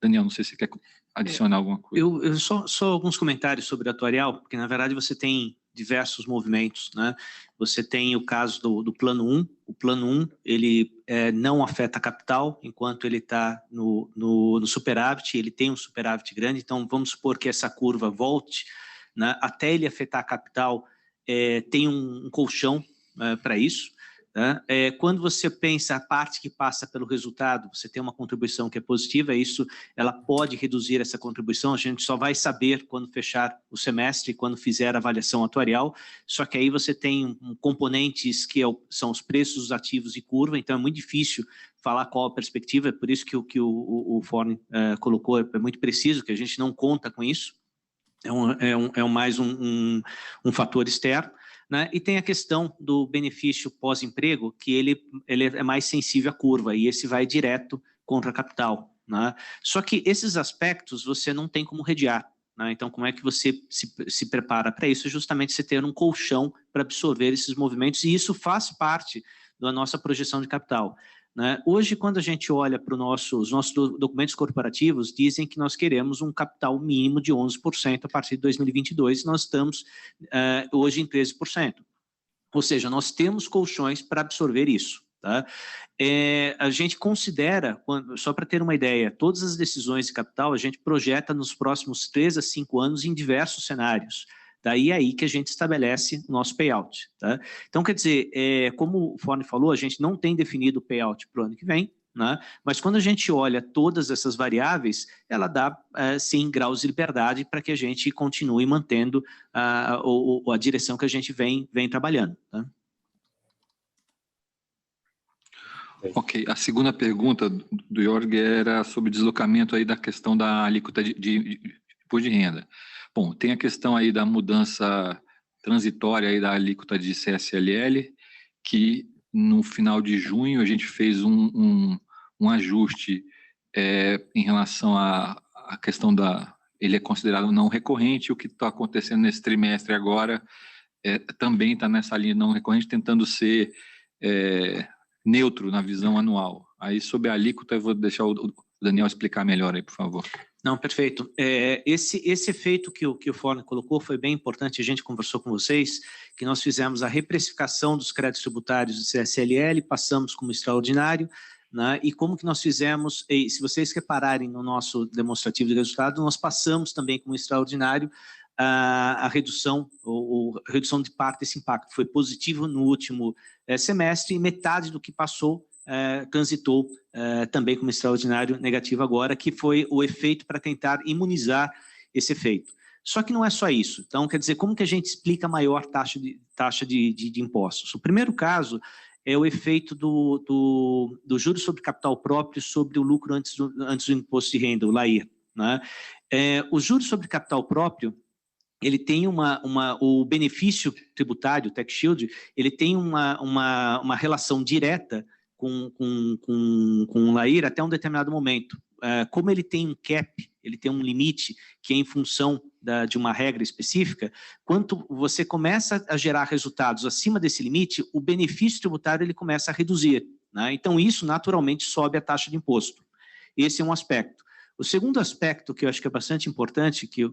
Daniel, não sei se você quer adicionar alguma coisa. Eu só alguns comentários sobre o atuarial, porque na verdade você tem diversos movimentos, né? Você tem o caso do plano 1, o plano 1 ele não afeta a capital, enquanto ele está no superávit, ele tem um superávit grande, então vamos supor que essa curva volte, né? Até ele afetar a capital, tem um colchão para isso. Né? Quando você pensa a parte que passa pelo resultado, você tem uma contribuição que é positiva, ela pode reduzir essa contribuição, a gente só vai saber quando fechar o semestre, quando fizer a avaliação atuarial, só que aí você tem componentes que são os preços dos ativos e curva, então é muito difícil falar qual a perspectiva, é por isso que o Forni colocou, é muito preciso, que a gente não conta com isso, mais um fator externo. Né? E tem a questão do benefício pós-emprego, que ele é mais sensível à curva, e esse vai direto contra a capital. Né? Só que esses aspectos você não tem como redear. Né? Então, como é que você se prepara para isso? Justamente você ter um colchão para absorver esses movimentos, e isso faz parte da nossa projeção de capital. Né? Hoje, quando a gente olha para os nossos documentos corporativos, dizem que nós queremos um capital mínimo de 11% a partir de 2022, nós estamos hoje em 13%. Ou seja, nós temos colchões para absorver isso. Tá? A gente considera, só para ter uma ideia, todas as decisões de capital a gente projeta nos próximos 3 a 5 anos em diversos cenários. Daí é aí que a gente estabelece o nosso payout. Tá? Então, quer dizer, como o Forni falou, a gente não tem definido o payout para o ano que vem, né? Mas quando a gente olha todas essas variáveis, ela dá, sim, graus de liberdade para que a gente continue mantendo a direção que a gente vem trabalhando. Tá? Ok, a segunda pergunta do Jorg era sobre o deslocamento aí da questão da alíquota de imposto de renda. Bom, tem a questão aí da mudança transitória aí da alíquota de CSLL, que no final de junho a gente fez um ajuste em relação à questão ele é considerado não recorrente, o que está acontecendo nesse trimestre agora também está nessa linha não recorrente, tentando ser neutro na visão anual. Aí, sobre a alíquota, eu vou deixar o Daniel explicar melhor aí, por favor. Não, perfeito. Esse efeito que o Forni colocou foi bem importante, a gente conversou com vocês, que nós fizemos a reprecificação dos créditos tributários do CSLL, passamos como extraordinário, né, e como que nós fizemos, e se vocês repararem no nosso demonstrativo de resultado, nós passamos também como extraordinário a redução, redução de parte desse impacto. Foi positivo no último semestre e metade do que passou transitou também como extraordinário negativo agora, que foi o efeito para tentar imunizar esse efeito. Só que não é só isso. Então, quer dizer, como que a gente explica a maior taxa de impostos? O primeiro caso é o efeito do juros sobre capital próprio sobre o lucro antes do imposto de renda, o LAIR. Né? O juros sobre capital próprio, ele tem o benefício tributário, o tax shield, ele tem uma relação direta com o LAIR até um determinado momento. Como ele tem um cap, ele tem um limite que é em função de uma regra específica, quando você começa a gerar resultados acima desse limite, o benefício tributário ele começa a reduzir. Né? Então, isso naturalmente sobe a taxa de imposto. Esse é um aspecto. O segundo aspecto, que eu acho que é bastante importante, que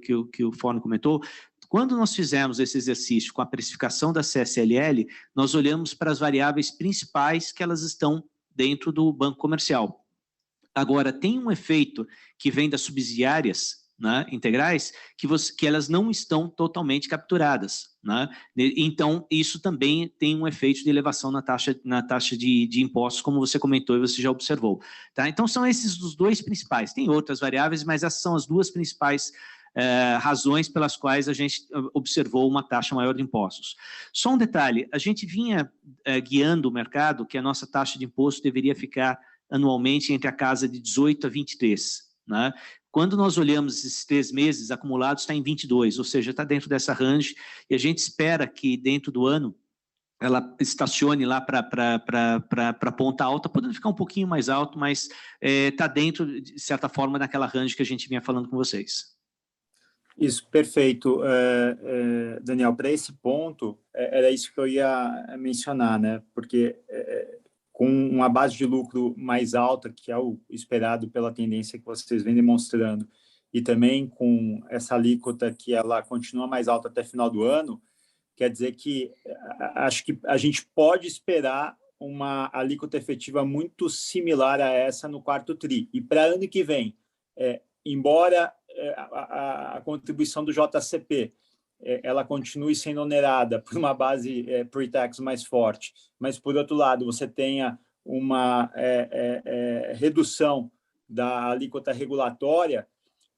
o Forni comentou, quando nós fizemos esse exercício com a precificação da CSLL, nós olhamos para as variáveis principais que elas estão dentro do banco comercial. Agora, tem um efeito que vem das subsidiárias, né, integrais, que elas não estão totalmente capturadas. Né? Então, isso também tem um efeito de elevação na taxa de impostos, como você comentou e você já observou. Tá? Então, são esses os dois principais. Tem outras variáveis, mas essas são as duas principais razões pelas quais a gente observou uma taxa maior de impostos. Só um detalhe, a gente vinha guiando o mercado que a nossa taxa de imposto deveria ficar anualmente entre a casa de 18 a 23, né? Quando nós olhamos esses 3 meses acumulados, está em 22, ou seja, está dentro dessa range, e a gente espera que dentro do ano ela estacione lá para a ponta alta, podendo ficar um pouquinho mais alto, mas está dentro, de certa forma, daquela range que a gente vinha falando com vocês. Isso, perfeito. Daniel, para esse ponto, era isso que eu ia mencionar, né? Porque com uma base de lucro mais alta, que é o esperado pela tendência que vocês vêm demonstrando, e também com essa alíquota que ela continua mais alta até final do ano, quer dizer que acho que a gente pode esperar uma alíquota efetiva muito similar a essa no quarto TRI. E para ano que vem, embora a contribuição do JCP ela continue sendo onerada por uma base pre-tax mais forte, mas, por outro lado, você tenha uma redução da alíquota regulatória,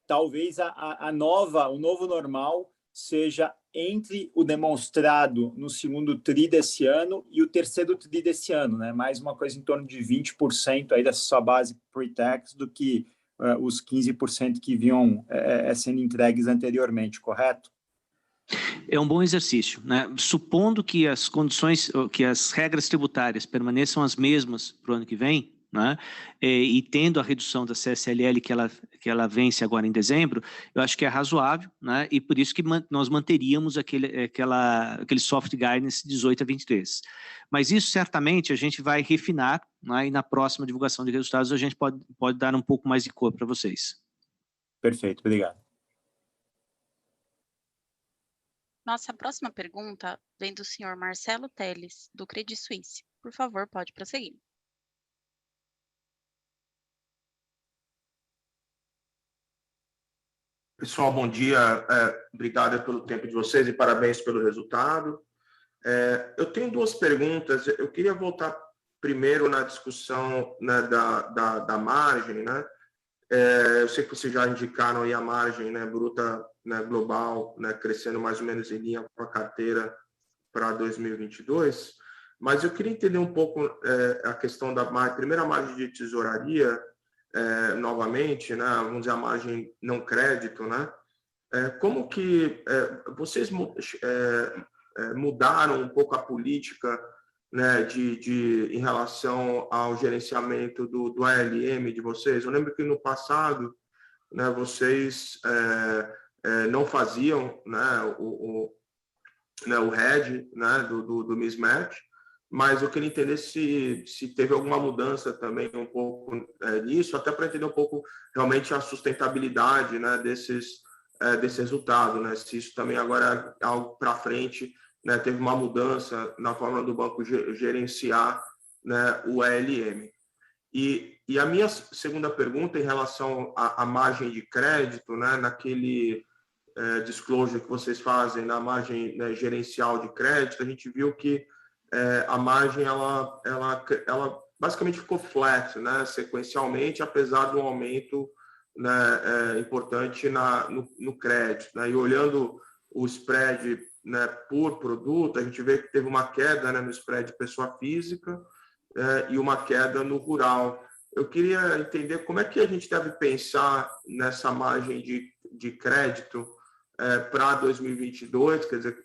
talvez o novo normal seja entre o demonstrado no segundo TRI desse ano e o terceiro TRI desse ano, né? Mais uma coisa em torno de 20% aí dessa sua base pre-tax do que os 15% que vinham sendo entregues anteriormente, correto? É um bom exercício, né? Supondo que as condições, que as regras tributárias permaneçam as mesmas para o ano que vem, né? E tendo a redução da CSLL que ela vence agora em dezembro, eu acho que é razoável, né? E por isso que nós manteríamos aquele soft guidance 18 a 23. Mas isso certamente a gente vai refinar, né? E na próxima divulgação de resultados a gente pode dar um pouco mais de cor para vocês. Perfeito, obrigado. Nossa próxima pergunta vem do senhor Marcelo Teles, do Credit Suisse. Por favor, pode prosseguir. Pessoal, bom dia. Obrigado pelo tempo de vocês e parabéns pelo resultado. Eu tenho 2 perguntas. Eu queria voltar primeiro na discussão, né, da margem, né? Eu sei que vocês já indicaram aí a margem, né, bruta, né, global, né, crescendo mais ou menos em linha com a carteira para 2022, mas eu queria entender um pouco a questão da primeira margem de tesouraria, novamente, né, vamos dizer, a margem não crédito, né? Como que vocês mudaram um pouco a política, né, em relação ao gerenciamento do ALM de vocês? Eu lembro que no passado, né, vocês não faziam, né, o hedge, né, do mismatch, mas eu queria entender se teve alguma mudança também um pouco nisso, até para entender um pouco realmente a sustentabilidade, né, desse resultado, né, se isso também agora é algo para frente, né, teve uma mudança na forma do banco gerenciar, né, o ALM. E a minha segunda pergunta em relação à margem de crédito, né, naquele disclosure que vocês fazem na margem, né, gerencial de crédito, a gente viu que a margem ela basicamente ficou flat, né, sequencialmente, apesar do aumento, né, importante no crédito, né, e olhando o spread, né, por produto, a gente vê que teve uma queda, né, no spread de pessoa física e uma queda no rural. Eu queria entender como é que a gente deve pensar nessa margem de crédito para 2022, quer dizer,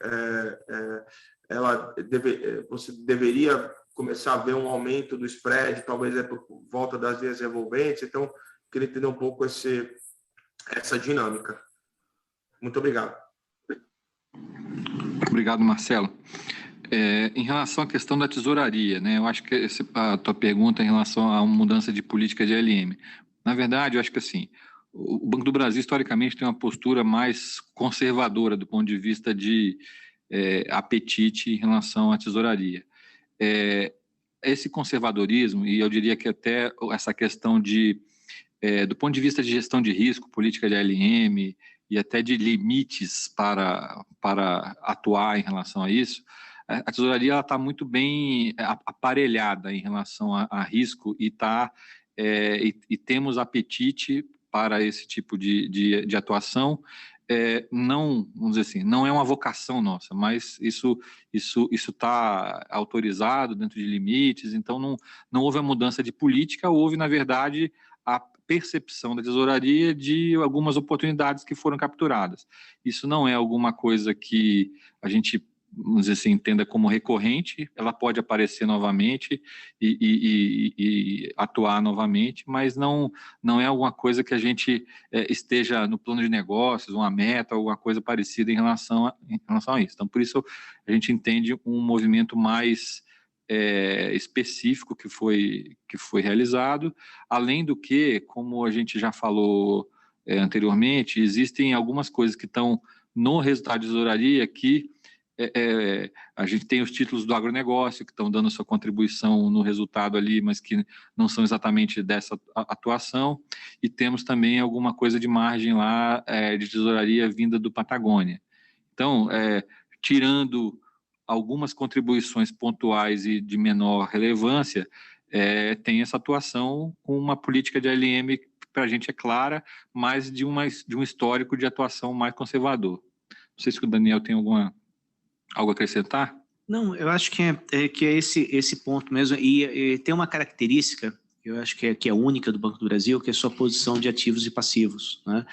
você deveria começar a ver um aumento do spread, talvez por volta das linhas revolventes, então, queria entender um pouco essa dinâmica. Muito obrigado. Obrigado, Marcelo. Em relação à questão da tesouraria, né, eu acho que a tua pergunta em relação a uma mudança de política de LM. Na verdade, eu acho que assim, o Banco do Brasil, historicamente, tem uma postura mais conservadora do ponto de vista de apetite em relação à tesouraria. Esse conservadorismo, e eu diria que até essa questão do ponto de vista de gestão de risco, política de LM e até de limites para atuar em relação a isso, a tesouraria está muito bem aparelhada em relação a risco e temos apetite para esse tipo de atuação. Não, vamos dizer assim, não é uma vocação nossa, mas isso está autorizado dentro de limites, então não houve a mudança de política, houve, na verdade, a percepção da tesouraria de algumas oportunidades que foram capturadas. Isso não é alguma coisa que a gente, vamos dizer assim, entenda como recorrente, ela pode aparecer novamente e atuar novamente, mas não é alguma coisa que a gente esteja no plano de negócios, uma meta, alguma coisa parecida em relação a isso. Então, por isso, a gente entende um movimento mais específico que foi realizado, além do que, como a gente já falou anteriormente, existem algumas coisas que estão no resultado de tesouraria que a gente tem os títulos do agronegócio que estão dando sua contribuição no resultado ali, mas que não são exatamente dessa atuação, e temos também alguma coisa de margem lá de tesouraria vinda do Patagônia. Então, tirando algumas contribuições pontuais e de menor relevância, tem essa atuação com uma política de ALM que para a gente é clara, mas de um histórico de atuação mais conservador. Não sei se o Daniel tem algo a acrescentar? Não, eu acho que é esse ponto mesmo, e tem uma característica, eu acho que é única do Banco do Brasil, que é a sua posição de ativos e passivos, né?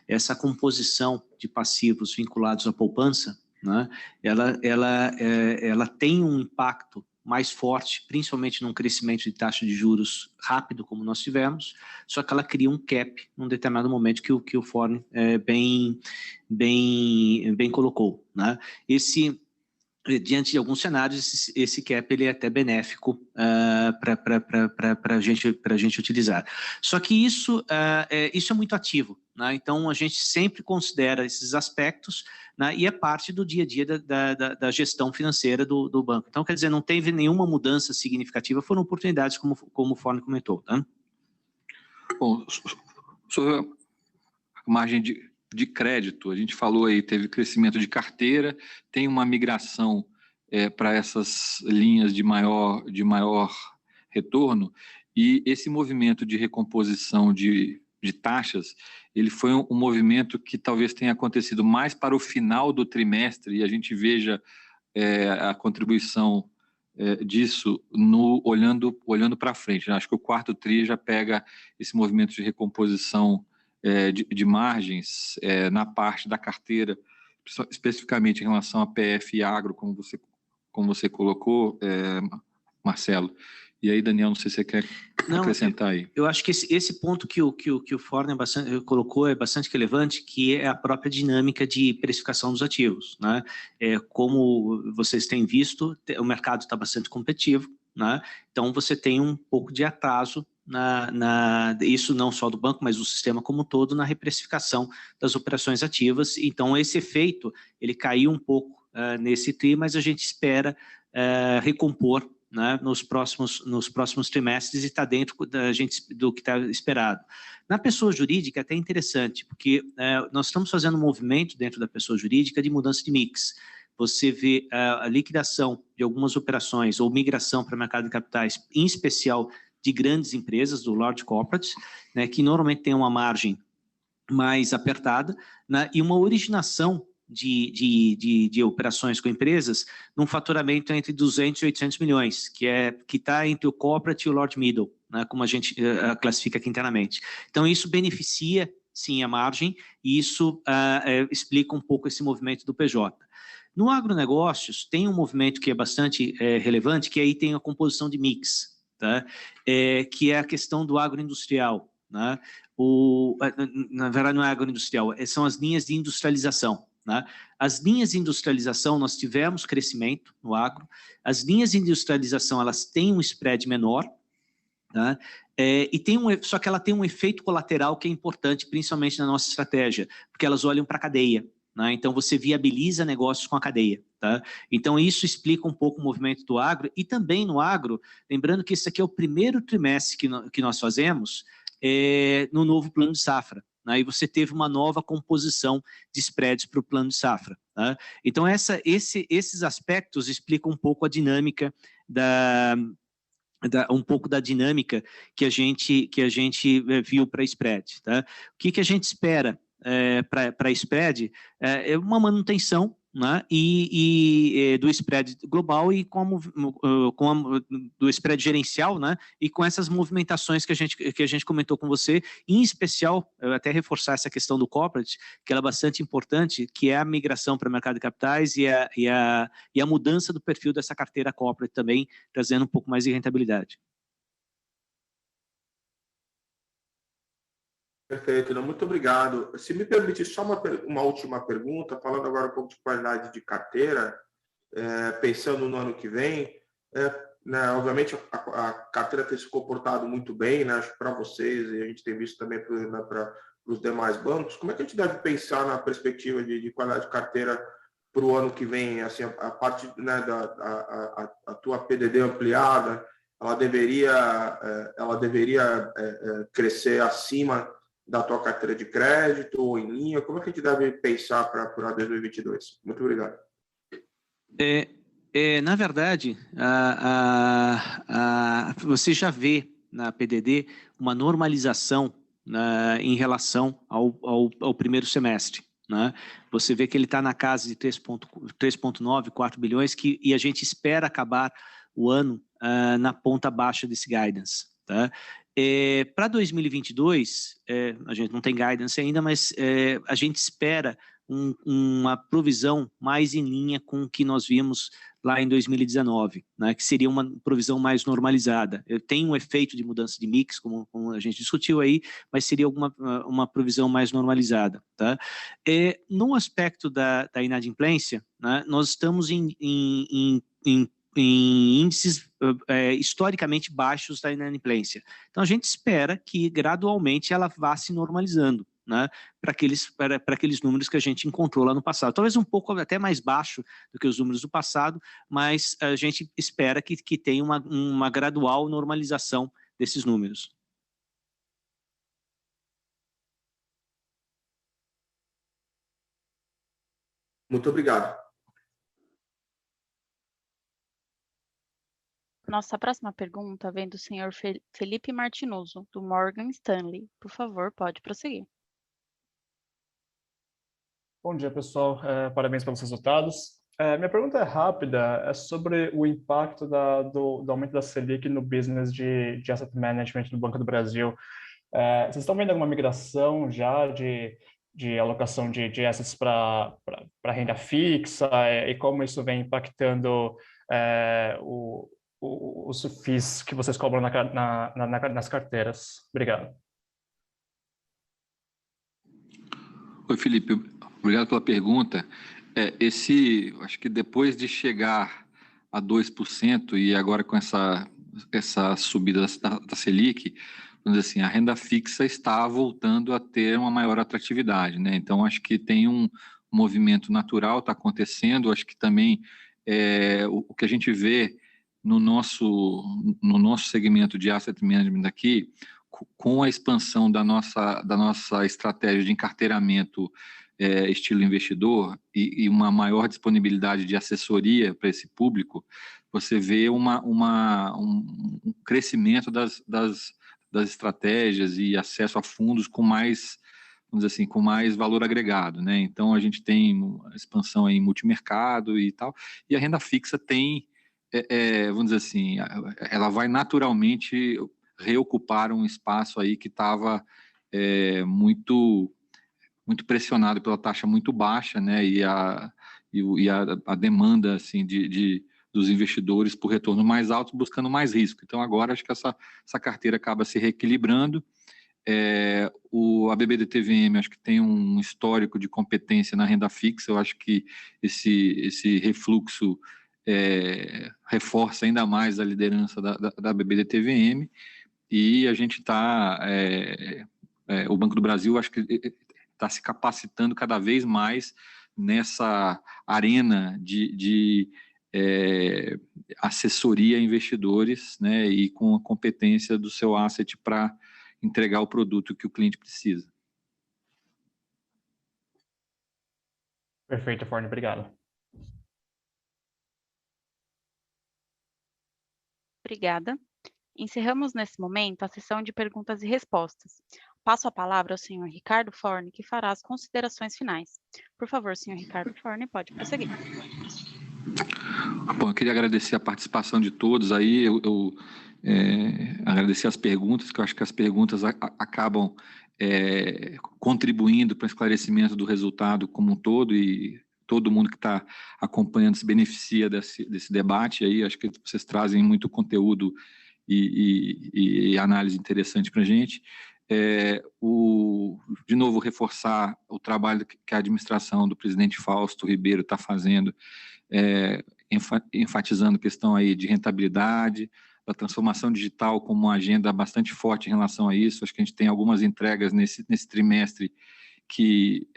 Essa composição de passivos vinculados à poupança, né? Ela tem um impacto mais forte, principalmente num crescimento de taxa de juros rápido, como nós tivemos, só que ela cria um cap num determinado momento que o Forni bem colocou, né? Diante de alguns cenários, esse cap ele é até benéfico para a gente utilizar. Só que isso é muito ativo, né? Então a gente sempre considera esses aspectos, né? E é parte do dia a dia da gestão financeira do banco. Então, quer dizer, não teve nenhuma mudança significativa, foram oportunidades, como o Forni comentou. Tá? Bom, sobre a margem de crédito, a gente falou aí, teve crescimento de carteira, tem uma migração para essas linhas de maior retorno, e esse movimento de recomposição de taxas, ele foi um movimento que talvez tenha acontecido mais para o final do trimestre, e a gente veja a contribuição disso olhando para frente, né? Acho que o quarto TRI já pega esse movimento de recomposição de margens na parte da carteira, especificamente em relação a PF e agro, como você colocou, Marcelo. E aí, Daniel, não sei se você quer acrescentar aí. Eu acho que esse ponto que o Forne colocou é bastante relevante, que é a própria dinâmica de precificação dos ativos, né? Como vocês têm visto, o mercado está bastante competitivo, né? Então, você tem um pouco de atraso, isso não só do banco, mas do sistema como um todo, na reprecificação das operações ativas. Então, esse efeito, ele caiu um pouco nesse TRI, mas a gente espera recompor, né, nos próximos trimestres, e está dentro do que está esperado. Na pessoa jurídica é até interessante, porque nós estamos fazendo um movimento dentro da pessoa jurídica de mudança de mix. Você vê a liquidação de algumas operações ou migração para o mercado de capitais, em especial de grandes empresas, do large corporates, né, que normalmente tem uma margem mais apertada, né, e uma originação de operações com empresas num faturamento entre 200 e 800 milhões, que está entre o corporate e o large middle, né, como a gente classifica aqui internamente. Então, isso beneficia, sim, a margem, e isso explica um pouco esse movimento do PJ. No agronegócios, tem um movimento que é bastante relevante, que aí tem a composição de mix, tá? Que é a questão do agroindustrial, né? Na verdade, não é agroindustrial, são as linhas de industrialização, né? As linhas de industrialização, nós tivemos crescimento no agro. As linhas de industrialização, elas têm um spread menor, né? Só que ela tem um efeito colateral que é importante, principalmente na nossa estratégia, porque elas olham para a cadeia, né? Então, você viabiliza negócios com a cadeia, tá? Então, isso explica um pouco o movimento do agro. E também no agro, lembrando que esse aqui é o primeiro trimestre que nós fazemos no novo plano de safra, né? E você teve uma nova composição de spreads para o plano de safra, tá? Então, esses aspectos explicam um pouco a dinâmica um pouco da dinâmica que a gente viu para spread, tá? O que a gente espera para spread é uma manutenção, né, do spread global e do spread gerencial, né, e com essas movimentações que a gente comentou com você, em especial, eu até reforçar essa questão do corporate, que ela é bastante importante, que é a migração para o mercado de capitais e a mudança do perfil dessa carteira corporate também, trazendo um pouco mais de rentabilidade. Perfeito, não, muito obrigado. Se me permite só uma última pergunta, falando agora um pouco de qualidade de carteira, pensando no ano que vem, né, obviamente a carteira tem se comportado muito bem, né, acho para vocês, e a gente tem visto também para os demais bancos. Como é que a gente deve pensar na perspectiva de qualidade de carteira para o ano que vem? Assim, a parte, né, a tua PDD ampliada, ela deveria crescer acima da tua carteira de crédito ou em linha? Como é que a gente deve pensar para 2022? Muito obrigado. Na verdade, você já vê na PDD uma normalização em relação ao primeiro semestre, né? Você vê que ele está na casa de 3,9, 4 bilhões, e a gente espera acabar o ano na ponta baixa desse guidance, tá? Para 2022, a gente não tem guidance ainda, mas a gente espera uma provisão mais em linha com o que nós vimos lá em 2019, né, que seria uma provisão mais normalizada. Tem um efeito de mudança de mix, como a gente discutiu aí, mas seria uma provisão mais normalizada, tá? No aspecto da inadimplência, né, nós estamos em índices historicamente baixos da inadimplência. Então, a gente espera que gradualmente ela vá se normalizando, né, para aqueles números que a gente encontrou lá no passado. Talvez um pouco até mais baixo do que os números do passado, mas a gente espera que tenha uma gradual normalização desses números. Muito obrigado. Nossa próxima pergunta vem do senhor Felipe Martinoso, do Morgan Stanley. Por favor, pode prosseguir. Bom dia, pessoal. Parabéns pelos resultados. Minha pergunta é rápida, é sobre o impacto do aumento da Selic no business de asset management do Banco do Brasil. Vocês estão vendo alguma migração já de alocação de assets para renda fixa e como isso vem impactando os FIIs que vocês cobram nas carteiras? Obrigado. Oi, Felipe. Obrigado pela pergunta. Acho que depois de chegar a 2% e agora com essa subida da Selic, vamos dizer assim, a renda fixa está voltando a ter uma maior atratividade, né? Então, acho que tem um movimento natural, está acontecendo. Acho que também o que a gente vê no nosso segmento de asset management aqui, com a expansão da nossa estratégia de encarteiramento estilo investidor e uma maior disponibilidade de assessoria para esse público, você vê um crescimento das estratégias e acesso a fundos com mais, vamos dizer assim, com mais valor agregado, né? Então, a gente tem expansão em multimercado e tal, e a renda fixa tem, vamos dizer assim, ela vai naturalmente reocupar um espaço aí que estava muito pressionado pela taxa muito baixa, né, e a demanda assim dos investidores por retorno mais alto, buscando mais risco. Então agora acho que essa carteira acaba se reequilibrando. A BBDTVM acho que tem um histórico de competência na renda fixa. Eu acho que esse refluxo reforça ainda mais a liderança da BBDTVM, e a gente está o Banco do Brasil acho que está se capacitando cada vez mais nessa arena de assessoria a investidores, né, e com a competência do seu asset para entregar o produto que o cliente precisa. Perfeito, Forni, obrigado. Obrigada. Encerramos nesse momento a sessão de perguntas e respostas. Passo a palavra ao senhor Ricardo Forni, que fará as considerações finais. Por favor, senhor Ricardo Forni, pode prosseguir. Bom, eu queria agradecer a participação de todos aí, agradecer as perguntas, que eu acho que as perguntas acabam contribuindo para o esclarecimento do resultado como um todo, e todo mundo que está acompanhando se beneficia desse debate aí. Acho que vocês trazem muito conteúdo e análise interessante para a gente. De novo, reforçar o trabalho que a administração do presidente Fausto Ribeiro está fazendo, enfatizando a questão aí de rentabilidade, da transformação digital como uma agenda bastante forte em relação a isso. Acho que a gente tem algumas entregas nesse trimestre que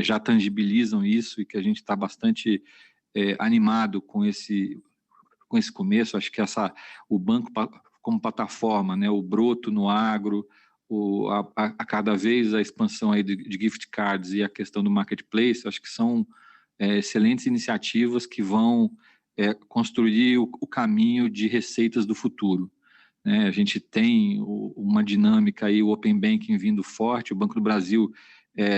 já tangibilizam isso, e que a gente está bastante animado com esse começo. Acho que o banco como plataforma, né, o broto no agro, a cada vez a expansão aí de gift cards e a questão do marketplace, acho que são excelentes iniciativas que vão construir o caminho de receitas do futuro, né? A gente tem uma dinâmica aí, o Open Banking vindo forte, o Banco do Brasil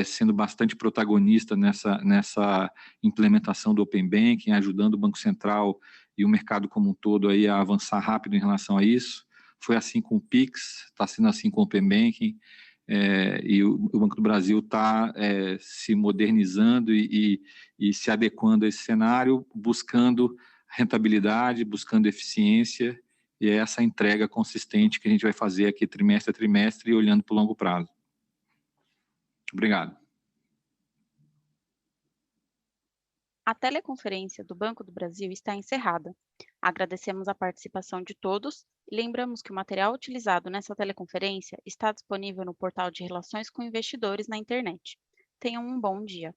sendo bastante protagonista nessa implementação do Open Banking, ajudando o Banco Central e o mercado como um todo aí a avançar rápido em relação a isso. Foi assim com o Pix, está sendo assim com o Open Banking, e o Banco do Brasil está se modernizando e se adequando a esse cenário, buscando rentabilidade, buscando eficiência, e é essa entrega consistente que a gente vai fazer aqui trimestre a trimestre e olhando para o longo prazo. Obrigado. A teleconferência do Banco do Brasil está encerrada. Agradecemos a participação de todos e lembramos que o material utilizado nessa teleconferência está disponível no portal de Relações com Investidores na internet. Tenham um bom dia.